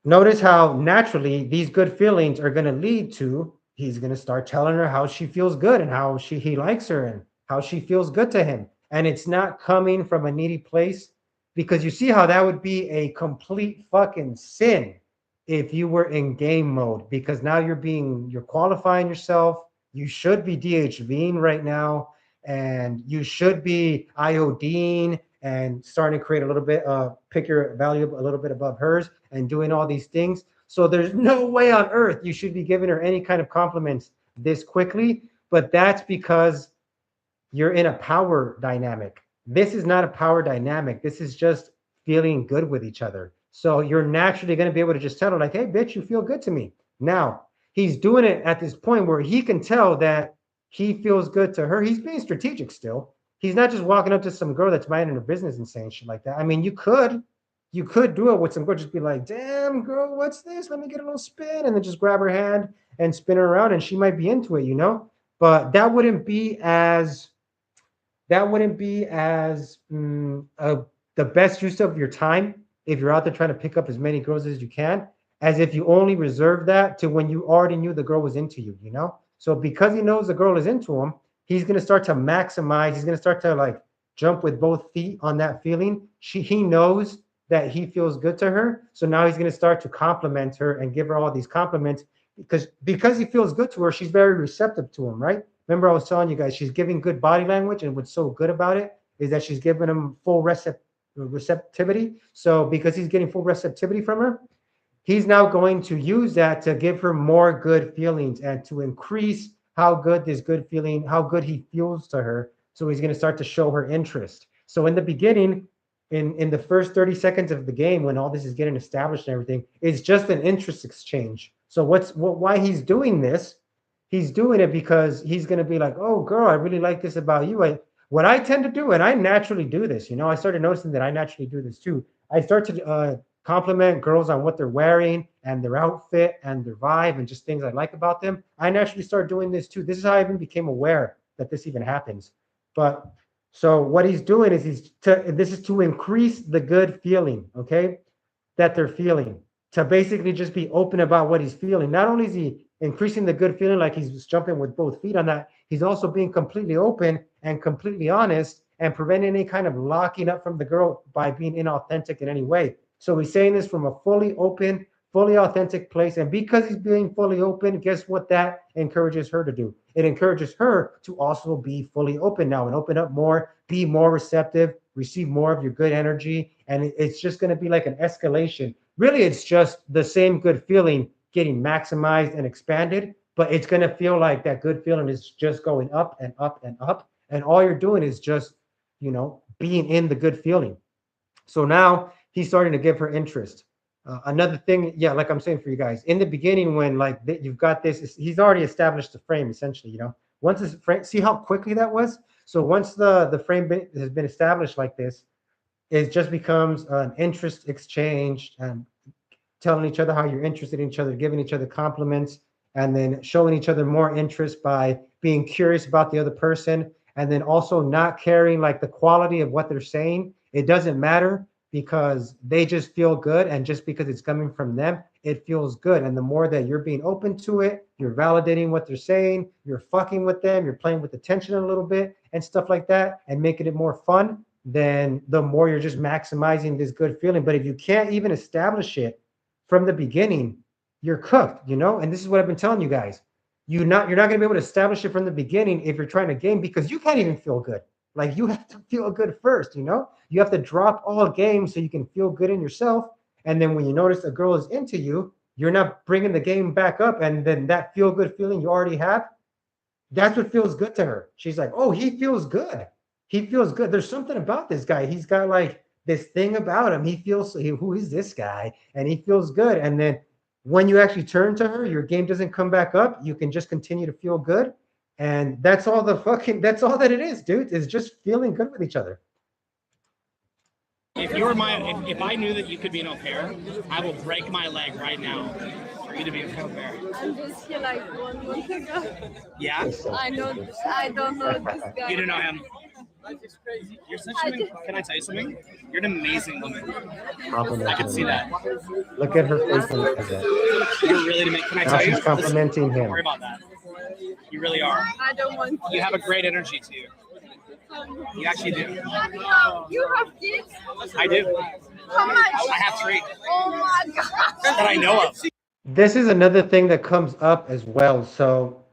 Notice how naturally these good feelings are going to lead to he's going to start telling her how she feels good and how he likes her and how she feels good to him. And it's not coming from a needy place because you see how that would be a complete fucking sin if you were in game mode because now you're qualifying yourself. You should be DHVing right now. And you should be IODing and starting to create a little bit, pick your value a little bit above hers and doing all these things. So there's no way on earth you should be giving her any kind of compliments this quickly, but that's because you're in a power dynamic. This is not a power dynamic. This is just feeling good with each other. So you're naturally going to be able to just tell her like, hey, bitch, you feel good to me. Now, he's doing it at this point where he can tell that he feels good to her. He's being strategic still. He's not just walking up to some girl that's minding her business and saying shit like that. I mean, you could do it with some girl, just be like, damn, girl, what's this? Let me get a little spin. And then just grab her hand and spin her around and she might be into it, you know? But that wouldn't be as the best use of your time if you're out there trying to pick up as many girls as you can, as if you only reserve that to when you already knew the girl was into you, you know? So because he knows the girl is into him, he's going to start to maximize. He's going to start to like jump with both feet on that feeling. He knows that he feels good to her. So now he's going to start to compliment her and give her all these compliments because he feels good to her. She's very receptive to him, right? Remember I was telling you guys, she's giving good body language. And what's so good about it is that she's giving him full receptivity. So because he's getting full receptivity from her, he's now going to use that to give her more good feelings and to increase how good he feels to her. So he's going to start to show her interest. So in the beginning, in the first 30 seconds of the game, when all this is getting established and everything, it's just an interest exchange. So why he's doing this? He's doing it because he's going to be like, oh, girl, I really like this about you. What I tend to do, and I naturally do this, you know, I started noticing that I naturally do this too. I start to compliment girls on what they're wearing and their outfit and their vibe and just things I like about them. I naturally start doing this too. This is how I even became aware that this even happens. But so what he's doing is this is to increase the good feeling, okay, that they're feeling, to basically just be open about what he's feeling. Not only is he increasing the good feeling, like he's just jumping with both feet on that, he's also being completely open and completely honest and preventing any kind of locking up from the girl by being inauthentic in any way. So he's saying this from a fully open, fully authentic place. And because he's being fully open, guess what that encourages her to do? It encourages her to also be fully open now and open up more, be more receptive, receive more of your good energy. And it's just going to be like an escalation. Really, it's just the same good feeling getting maximized and expanded, but it's going to feel like that good feeling is just going up and up and up. And all you're doing is just, you know, being in the good feeling. So now he's starting to give her interest. Another thing, yeah, like I'm saying for you guys, in the beginning, when like you've got this, he's already established the frame essentially, you know, once this frame, see how quickly that was? So once the frame has been established like this, it just becomes an interest exchange and telling each other how you're interested in each other, giving each other compliments, and then showing each other more interest by being curious about the other person, and then also not caring like the quality of what they're saying. It doesn't matter because they just feel good, and just because it's coming from them, it feels good. And the more that you're being open to it, you're validating what they're saying, you're fucking with them, you're playing with the tension a little bit and stuff like that, and making it more fun, then the more you're just maximizing this good feeling. But if you can't even establish it from the beginning, you're cooked, you know? And this is what I've been telling you guys. You're not going to be able to establish it from the beginning if you're trying to game, because you can't even feel good. Like, you have to feel good first, you know? You have to drop all game so you can feel good in yourself. And then when you notice a girl is into you, you're not bringing the game back up, and then that feel good feeling you already have, that's what feels good to her. She's like, "Oh, he feels good. He feels good. There's something about this guy. He's got like this thing about him. He feels, who is this guy? And he feels good." And then when you actually turn to her, your game doesn't come back up. You can just continue to feel good. And that's all that's all that it is, dude. Is just feeling good with each other. If you were if I knew that you could be an au pair, I will break my leg right now for you to be an au pair. I'm just here like 1 month ago. Yeah? I don't know this guy. You don't know him. You're such an, can I tell you something? You're an amazing woman. I can see that. Look at her face when she says that. You're really, can I Now tell you? she's complimenting Don't him. worry about that. You really are. I don't want to. You have a great energy to you. You actually do. You have kids? I do. How much? I have 3 Oh my god. that I know of. This is another thing that comes up as well. So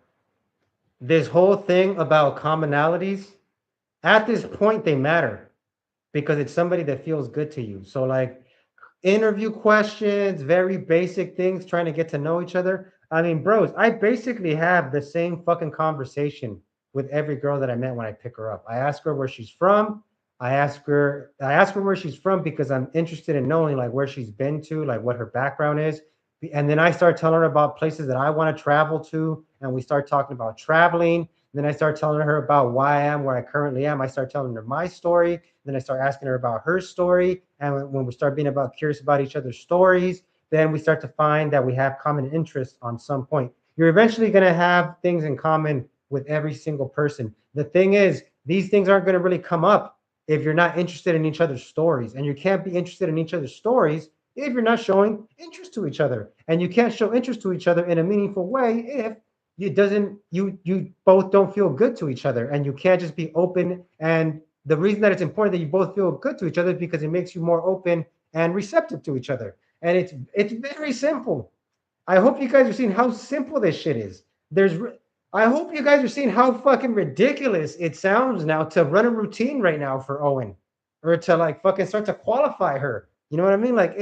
this whole thing about commonalities, at this point, they matter because it's somebody that feels good to you. So like interview questions, very basic things, trying to get to know each other. I mean, bros, I basically have the same fucking conversation with every girl that I met when I pick her up. I ask her where she's from. I ask her where she's from because I'm interested in knowing like where she's been to, like what her background is. And then I start telling her about places that I want to travel to. And we start talking about traveling. Then I start telling her about why I am where I currently am. I start telling her my story. Then I start asking her about her story. And when we start being curious about each other's stories, then we start to find that we have common interests on some point. You're eventually going to have things in common with every single person. The thing is, these things aren't going to really come up if you're not interested in each other's stories. And you can't be interested in each other's stories if you're not showing interest to each other. And you can't show interest to each other in a meaningful way if you both don't feel good to each other. And you can't just be open. And the reason that it's important that you both feel good to each other is because it makes you more open and receptive to each other. And it's very simple. I hope you guys are seeing how simple this shit is. I hope you guys are seeing how fucking ridiculous it sounds now to run a routine right now for Owen, or to like fucking start to qualify her. You know what I mean? Like,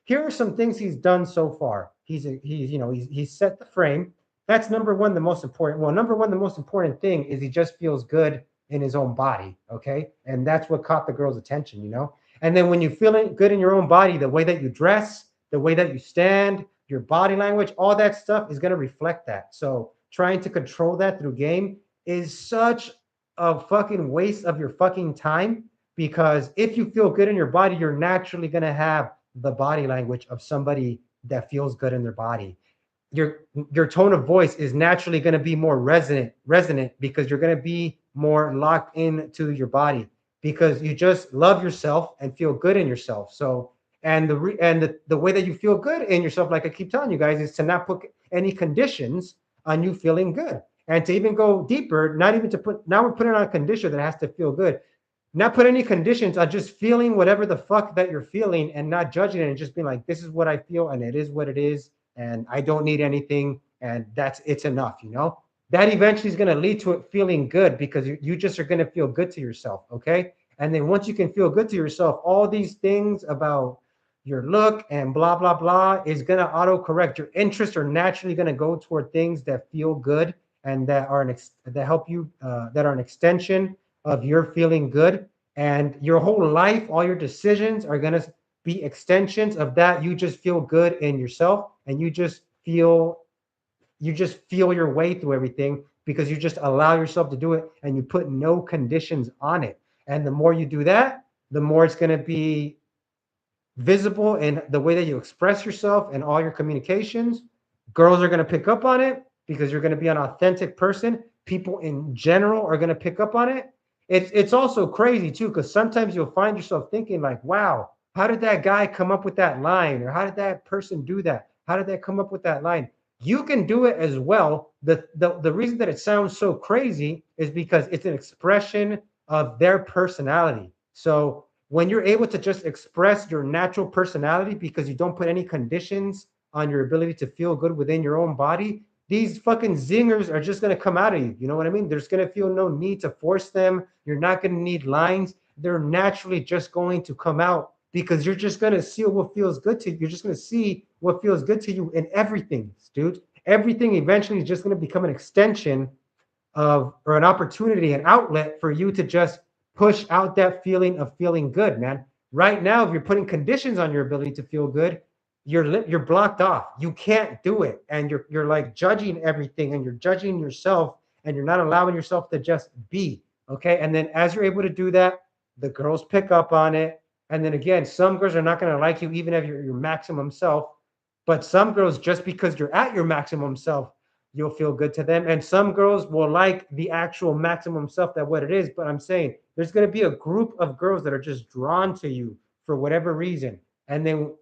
here are some things he's done so far. He's set the frame. That's number one, the most important. Well, number one, the most important thing is he just feels good in his own body. Okay. And that's what caught the girl's attention, you know? And then when you feel good in your own body, the way that you dress, the way that you stand, your body language, all that stuff is going to reflect that. So trying to control that through game is such a fucking waste of your fucking time, because if you feel good in your body, you're naturally going to have the body language of somebody that feels good in their body. Your tone of voice is naturally going to be more resonant because you're going to be more locked into your body because you just love yourself and feel good in yourself. So, and the way that you feel good in yourself, like I keep telling you guys, is to not put any conditions on you feeling good. And to even go deeper, now we're putting on a condition that has to feel good. Not put any conditions on just feeling whatever the fuck that you're feeling and not judging it and just being like, this is what I feel and it is what it is. And I don't need anything. And it's enough, you know? That eventually is going to lead to it feeling good because you just are going to feel good to yourself. Okay. And then once you can feel good to yourself, all these things about your look and blah, blah, blah is going to auto-correct. Your interests are naturally going to go toward things that feel good and that help you, that are an extension of your feeling good. And your whole life, all your decisions are going to be extensions of that. You just feel good in yourself and you just feel your way through everything because you just allow yourself to do it and you put no conditions on it. And the more you do that, the more it's going to be visible in the way that you express yourself and all your communications. Girls are going to pick up on it because you're going to be an authentic person. People in general are going to pick up on it. It's also crazy too, because sometimes you'll find yourself thinking like, wow, how did that guy come up with that line? Or how did that person do that? How did they come up with that line? You can do it as well. The reason that it sounds so crazy is because it's an expression of their personality. So when you're able to just express your natural personality because you don't put any conditions on your ability to feel good within your own body, these fucking zingers are just going to come out of you. You know what I mean? There's going to feel no need to force them. You're not going to need lines. They're naturally just going to come out because you're just going to see what feels good to you. You're just going to see what feels good to you in everything, dude. Everything eventually is just going to become an extension of, or an opportunity, an outlet for you to just push out that feeling of feeling good, man. Right now, if you're putting conditions on your ability to feel good, you're blocked off. You can't do it, and you're like judging everything, and you're judging yourself, and you're not allowing yourself to just be. Okay, and then as you're able to do that, the girls pick up on it, and then again, some girls are not going to like you even if you're your maximum self, but some girls, just because you're at your maximum self, you'll feel good to them, and some girls will like the actual maximum self that what it is. But I'm saying there's going to be a group of girls that are just drawn to you for whatever reason, and then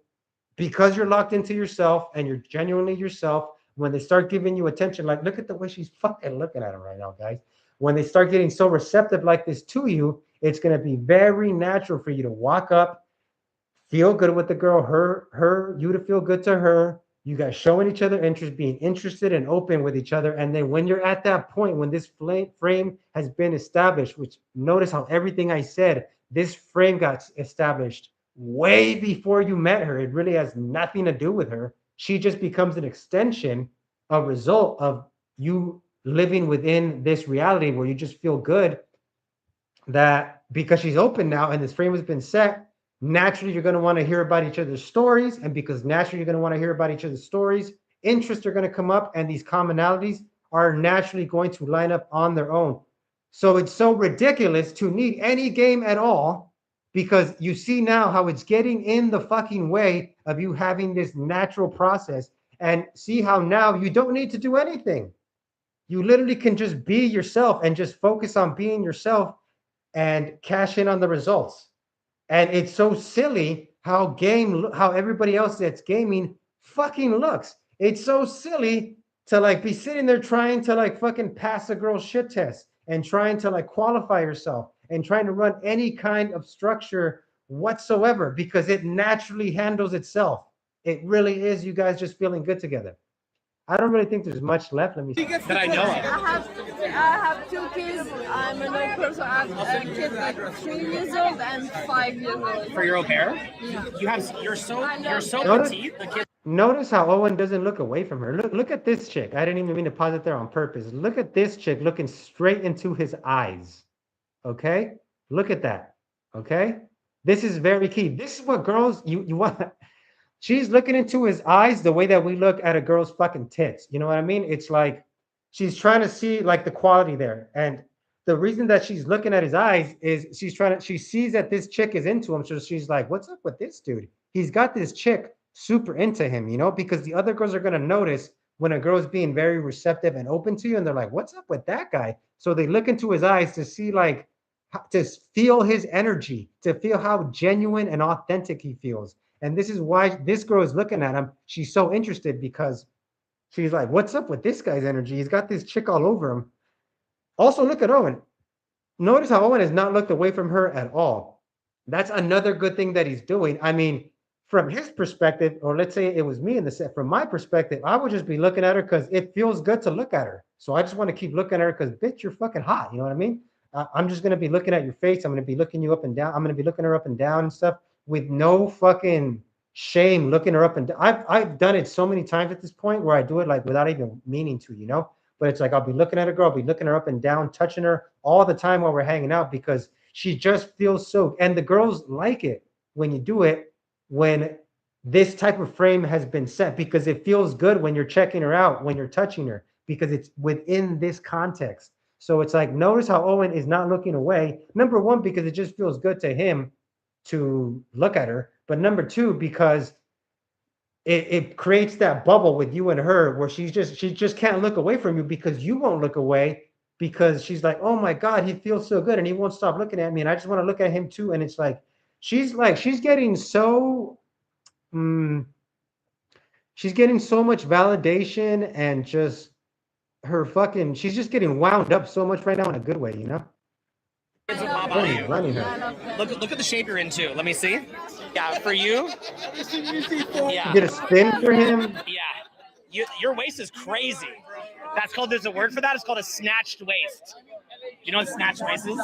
because you're locked into yourself and you're genuinely yourself, when they start giving you attention, like look at the way she's fucking looking at him right now, guys. When they start getting so receptive like this to you, it's going to be very natural for you to walk up, feel good with the girl, you to feel good to her. You guys showing each other interest, being interested and open with each other. And then when you're at that point, when this frame has been established, which notice how everything I said, this frame got established way before you met her. It really has nothing to do with her. She just becomes an extension, a result of you living within this reality where you just feel good that because she's open now and this frame has been set, naturally you're going to want to hear about each other's stories. And because naturally you're going to want to hear about each other's stories, interests are going to come up, and these commonalities are naturally going to line up on their own. So it's so ridiculous to need any game at all, because you see now how it's getting in the fucking way of you having this natural process, and see how now you don't need to do anything. You literally can just be yourself and just focus on being yourself and cash in on the results. And it's so silly how everybody else that's gaming fucking looks. It's so silly to like be sitting there trying to like fucking pass a girl's shit test and trying to like qualify yourself and trying to run any kind of structure whatsoever, because it naturally handles itself. It really is you guys just feeling good together. I don't really think there's much left. Let me see. That I know of. I have two kids. I'm an old person. I have kids like 3 years old and 5 years old. For your au pair, you're so Notice- petite. The kid. Notice how Owen doesn't look away from her. Look at this chick. I didn't even mean to pause it there on purpose. Look at this chick looking straight into his eyes. Okay? Look at that. Okay? This is very key. This is what girls you want. She's looking into his eyes the way that we look at a girl's fucking tits. You know what I mean? It's like she's trying to see like the quality there. And the reason that she's looking at his eyes is she sees that this chick is into him. So she's like, what's up with this dude? He's got this chick super into him, you know, because the other girls are going to notice when a girl's being very receptive and open to you, and they're like, what's up with that guy? So they look into his eyes to see like, to feel his energy, to feel how genuine and authentic he feels. And this is why this girl is looking at him. She's so interested because she's like, what's up with this guy's energy? He's got this chick all over him. Also, look at Owen. Notice how Owen has not looked away from her at all. That's another good thing that he's doing. I mean, from his perspective, or let's say it was me in the set, from my perspective, I would just be looking at her because it feels good to look at her. So I just want to keep looking at her because, bitch, you're fucking hot. You know what I mean? I'm just going to be looking at your face. I'm going to be looking you up and down. I'm going to be looking her up and down and stuff, with no fucking shame, looking her up and down. I've done it so many times at this point where I do it like without even meaning to, you know, but it's like, I'll be looking at a girl, I'll be looking her up and down, touching her all the time while we're hanging out, because she just feels so, and the girls like it when you do it, when this type of frame has been set, because it feels good when you're checking her out, when you're touching her, because it's within this context. So it's like, notice how Owen is not looking away. Number one, because it just feels good to him to look at her, but number two, because it creates that bubble with you and her where she just can't look away from you because you won't look away because she's like, oh my God, he feels so good and he won't stop looking at me. And I just want to look at him too. And it's she's getting so she's getting so much validation and just she's just getting wound up so much right now in a good way, you know? Kids will pop Oh, out of he's you. running I her. love that. Look at the shape you're into. Let me see. Yeah, for you. Yeah. You get a spin for him. Yeah. Your waist is crazy. That's called, there's a word for that. It's called a snatched waist. You know what snatched waist is?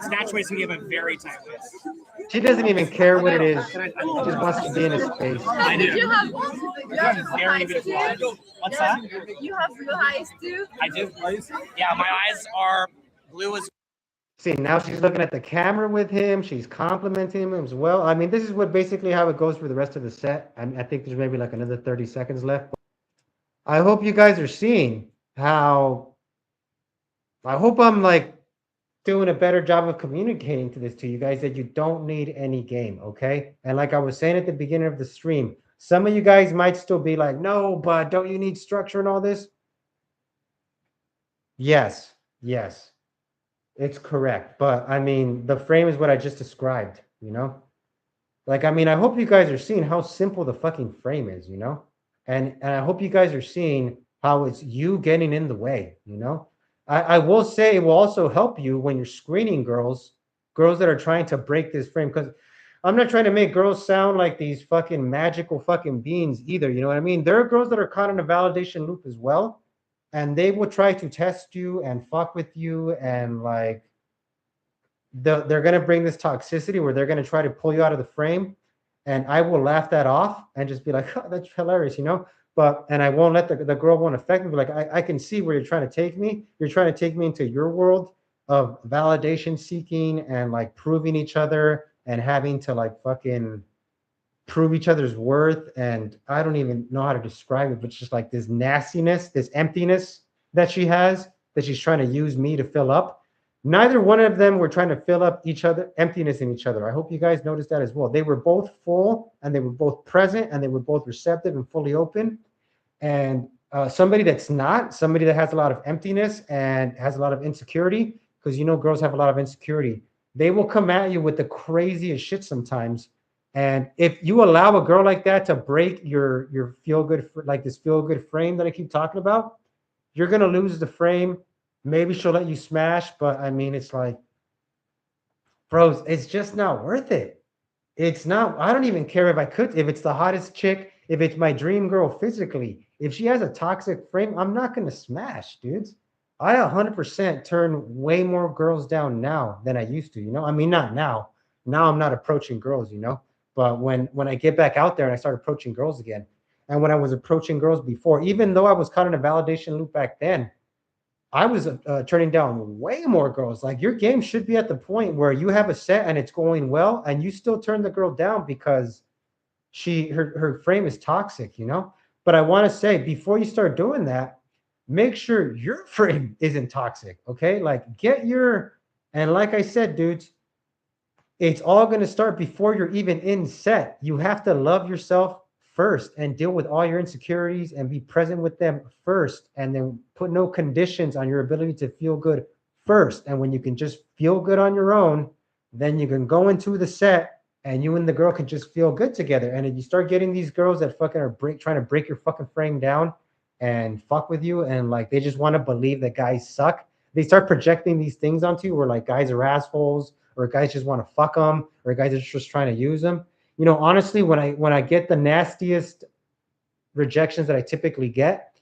Snatched waist when you have a very tight waist. She doesn't even care what it is. She just wants to be in his face. I do. You have Very eyes beautiful too? eyes. What's that? You have blue eyes too? I do. Yeah, my eyes are blue as See, now she's looking at the camera with him. She's complimenting him as well. I mean, this is what basically how it goes for the rest of the set. I think there's maybe like another 30 seconds left. I hope you guys are seeing how I hope I'm like doing a better job of communicating to this to you guys that you don't need any game, okay? And like I was saying at the beginning of the stream, some of you guys might still be like, no, but don't you need structure and all this? Yes, yes. It's correct. But I mean, the frame is what I just described, you know? Like, I mean, I hope you guys are seeing how simple the fucking frame is, you know? And I hope you guys are seeing how it's you getting in the way, you know? I will say it will also help you when you're screening girls that are trying to break this frame. Because I'm not trying to make girls sound like these fucking magical fucking beings either. You know what I mean? There are girls that are caught in a validation loop as well. And they will try to test you and fuck with you. And like, they're going to bring this toxicity where they're going to try to pull you out of the frame. And I will laugh that off and just be like, oh, that's hilarious, you know? And I won't let the girl won't affect me. But like, I can see where you're trying to take me. You're trying to take me into your world of validation seeking and like proving each other and having to like fucking prove each other's worth. And I don't even know how to describe it, but it's just like this nastiness, this emptiness that she has that she's trying to use me to fill up. Neither one of them were trying to fill up each other, emptiness in each other. I hope you guys noticed that as well. They were both full and they were both present and they were both receptive and fully open. And somebody that's not, somebody that has a lot of emptiness and has a lot of insecurity, because you know girls have a lot of insecurity, they will come at you with the craziest shit sometimes. And if you allow a girl like that to break your feel-good, like this feel-good frame that I keep talking about, you're going to lose the frame. Maybe she'll let you smash, but I mean, it's like, bros, it's just not worth it. It's not, I don't even care if it's the hottest chick, if it's my dream girl physically. If she has a toxic frame, I'm not going to smash, dudes. I 100% turn way more girls down now than I used to, you know? I mean, not now. Now I'm not approaching girls, you know? But when I get back out there and I start approaching girls again, and when I was approaching girls before, even though I was caught in a validation loop back then, I was turning down way more girls. Like your game should be at the point where you have a set and it's going well, and you still turn the girl down because her frame is toxic, you know? But I want to say, before you start doing that, make sure your frame isn't toxic, okay? Like and like I said, dudes, it's all going to start before you're even in set. You have to love yourself first and deal with all your insecurities and be present with them first, and then put no conditions on your ability to feel good first. And when you can just feel good on your own, then you can go into the set and you and the girl can just feel good together. And if you start getting these girls that fucking are trying to break your fucking frame down and fuck with you, and like they just want to believe that guys suck, they start projecting these things onto you where like guys are assholes, or guys just want to fuck them, or guys are just trying to use them. You know, honestly, when I get the nastiest rejections that I typically get,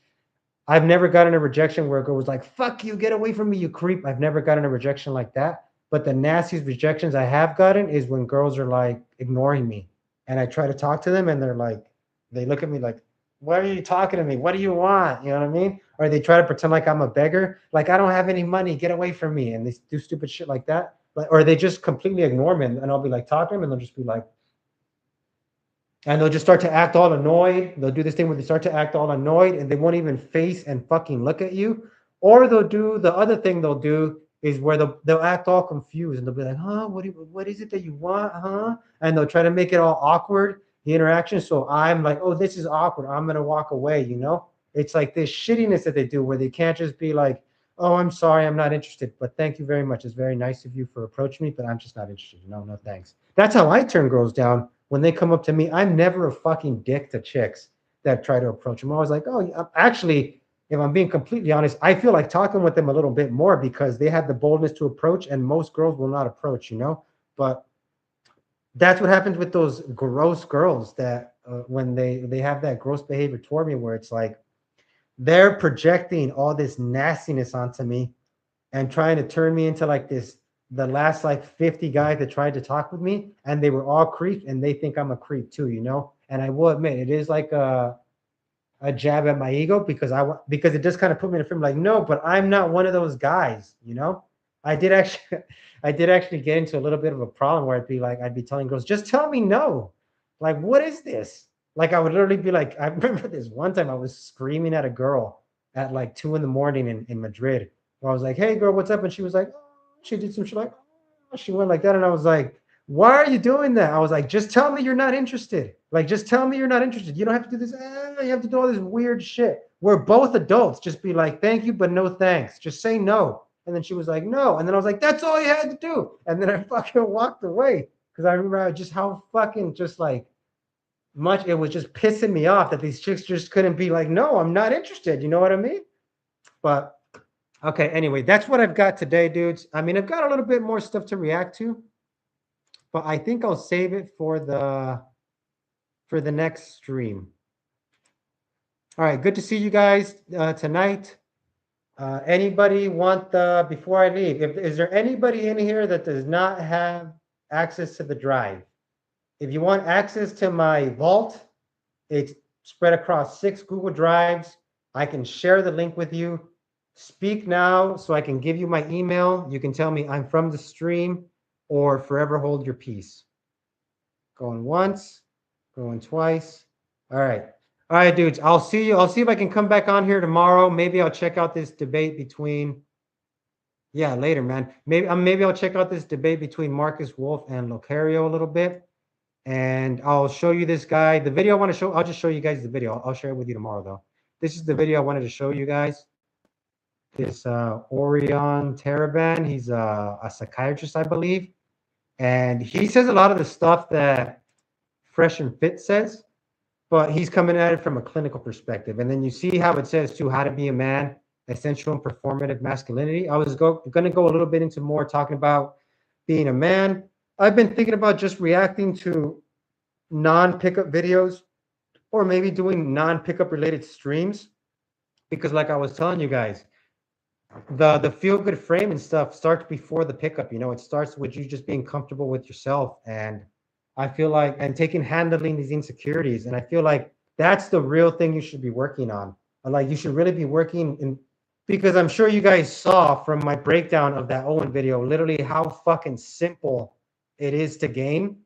I've never gotten a rejection where a girl was like, fuck you, get away from me, you creep. I've never gotten a rejection like that. But the nastiest rejections I have gotten is when girls are like ignoring me. And I try to talk to them and they're like, they look at me like, why are you talking to me? What do you want? You know what I mean? Or they try to pretend like I'm a beggar. Like, I don't have any money, get away from me. And they do stupid shit like that. Or they just completely ignore me, and I'll be like talking to them and they'll just be like, and they'll just start to act all annoyed. They'll do this thing where they start to act all annoyed and they won't even face and fucking look at you. Or they'll do the other thing they'll do is where they'll act all confused and they'll be like, huh, what is it that you want, huh? And they'll try to make it all awkward, the interaction. So I'm like, oh, this is awkward. I'm gonna walk away, you know? It's like this shittiness that they do where they can't just be like, oh, I'm sorry, I'm not interested, but thank you very much. It's very nice of you for approaching me, but I'm just not interested. No thanks. That's how I turn girls down when they come up to me. I'm never a fucking dick to chicks that try to approach them. I was like, oh, actually, if I'm being completely honest, I feel like talking with them a little bit more because they have the boldness to approach, and most girls will not approach, you know? But that's what happens with those gross girls that when they have that gross behavior toward me, where it's like they're projecting all this nastiness onto me and trying to turn me into like this, the last like 50 guys that tried to talk with me, and they were all creeps, and they think I'm a creep too, you know? And I will admit, it is like a jab at my ego because because it just kind of put me in a frame like, no, but I'm not one of those guys, you know? I did actually get into a little bit of a problem where I'd be telling girls, just tell me no. Like, what is this? Like, I would literally be like, I remember this one time I was screaming at a girl at like 2 a.m. in Madrid, where I was like, hey girl, what's up? And she was like, oh, she did some shit like, oh, she went like that. And I was like, why are you doing that? I was like, just tell me you're not interested. Like, just tell me you're not interested. You don't have to do this. You have to do all this weird shit. We're both adults. Just be like, thank you, but no thanks. Just say no. And then she was like, no. And then I was like, that's all you had to do. And then I fucking walked away because I remember just how fucking just like much it was just pissing me off that these chicks just couldn't be like, no, I'm not interested. You know what I mean? But okay, anyway, that's what I've got today, dudes. I mean, I've got a little bit more stuff to react to, but I think I'll save it for the next stream. All right, good to see you guys tonight. Anybody want before I leave, is there anybody in here that does not have access to the drive? If you want access to my vault, it's spread across 6 Google Drives. I can share the link with you. Speak now so I can give you my email. You can tell me I'm from the stream or forever hold your peace. Going once, going twice. All right. All right, dudes. I'll see you. I'll see if I can come back on here tomorrow. Maybe I'll check out this debate between. Yeah, later, man. Maybe I'll check out this debate between Marcus Wolf and Locario a little bit, and I'll show you this guy. The video I want to show. I'll just show you guys the video. I'll share it with you tomorrow, though. This is the video I wanted to show you guys. This Orion Taraban. He's a psychiatrist, I believe, and he says a lot of the stuff that Fresh and Fit says, but he's coming at it from a clinical perspective. And then you see how it says too, how to be a man, essential and performative masculinity. I was going to go a little bit into more talking about being a man. I've been thinking about just reacting to non-pickup videos or maybe doing non-pickup related streams, because like I was telling you guys, the feel-good frame and stuff starts before the pickup. You know, it starts with you just being comfortable with yourself. And I feel like, and handling these insecurities. And I feel like that's the real thing you should be working on. Like, you should really be working in, because I'm sure you guys saw from my breakdown of that Owen video, literally how fucking simple it is to game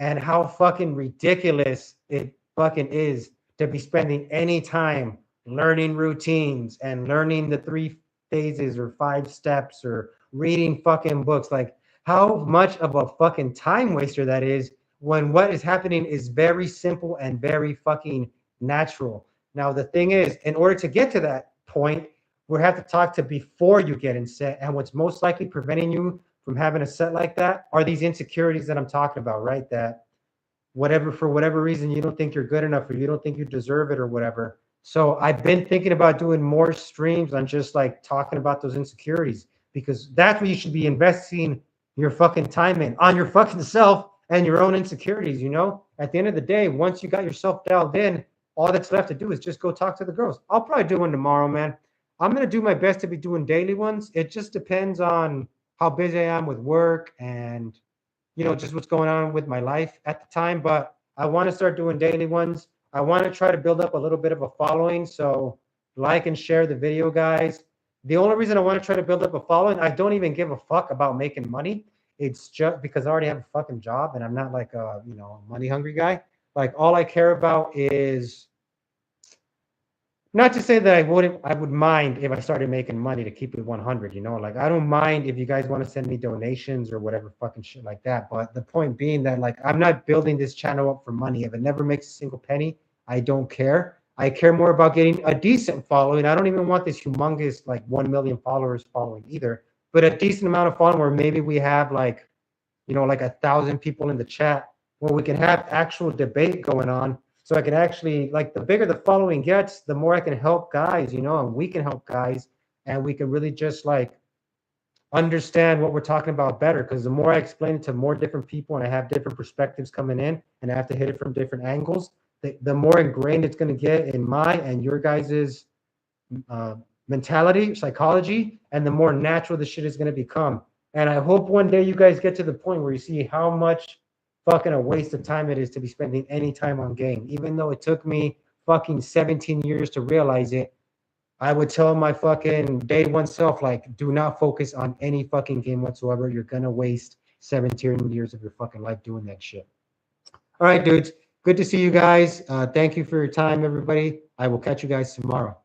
and how fucking ridiculous it fucking is to be spending any time learning routines and learning the 3 phases or 5 steps or reading fucking books. Like, how much of a fucking time waster that is when what is happening is very simple and very fucking natural. Now, the thing is, in order to get to that point, we have to talk to before you get in set. And what's most likely preventing you from having a set like that are these insecurities that I'm talking about, right? That for whatever reason, you don't think you're good enough or you don't think you deserve it or whatever. So I've been thinking about doing more streams on just like talking about those insecurities, because that's what you should be investing your fucking time in, on your fucking self and your own insecurities. You know, at the end of the day, once you got yourself dialed in, all that's left to do is just go talk to the girls. I'll probably do one tomorrow, man. I'm going to do my best to be doing daily ones. It just depends on how busy I am with work and, you know, just what's going on with my life at the time. But I want to start doing daily ones. I want to try to build up a little bit of a following. So like and share the video, guys. The only reason I want to try to build up a following, I don't even give a fuck about making money. It's just because I already have a fucking job and I'm not like a, you know, money hungry guy. Like, all I care about is not to say that I would mind if I started making money to keep it 100, you know, like I don't mind if you guys want to send me donations or whatever fucking shit like that. But the point being that like I'm not building this channel up for money. If it never makes a single penny, I don't care. I care more about getting a decent following. I don't even want this humongous like 1 million followers following either, but a decent amount of following where maybe we have like, you know, like 1,000 people in the chat where we can have actual debate going on. So I can actually, like, the bigger the following gets, the more I can help guys, you know, and we can help guys, and we can really just like understand what we're talking about better. Because the more I explain it to more different people and I have different perspectives coming in and I have to hit it from different angles, the more ingrained it's going to get in my and your guys's mentality, psychology, and the more natural the shit is going to become. And I hope one day you guys get to the point where you see how much fucking a waste of time it is to be spending any time on game. Even though it took me fucking 17 years to realize it, I would tell my fucking day one self, like, do not focus on any fucking game whatsoever. You're gonna waste 17 years of your fucking life doing that shit. All right, dudes. Good to see you guys. Thank you for your time, everybody. I will catch you guys tomorrow.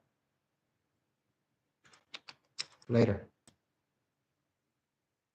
Later.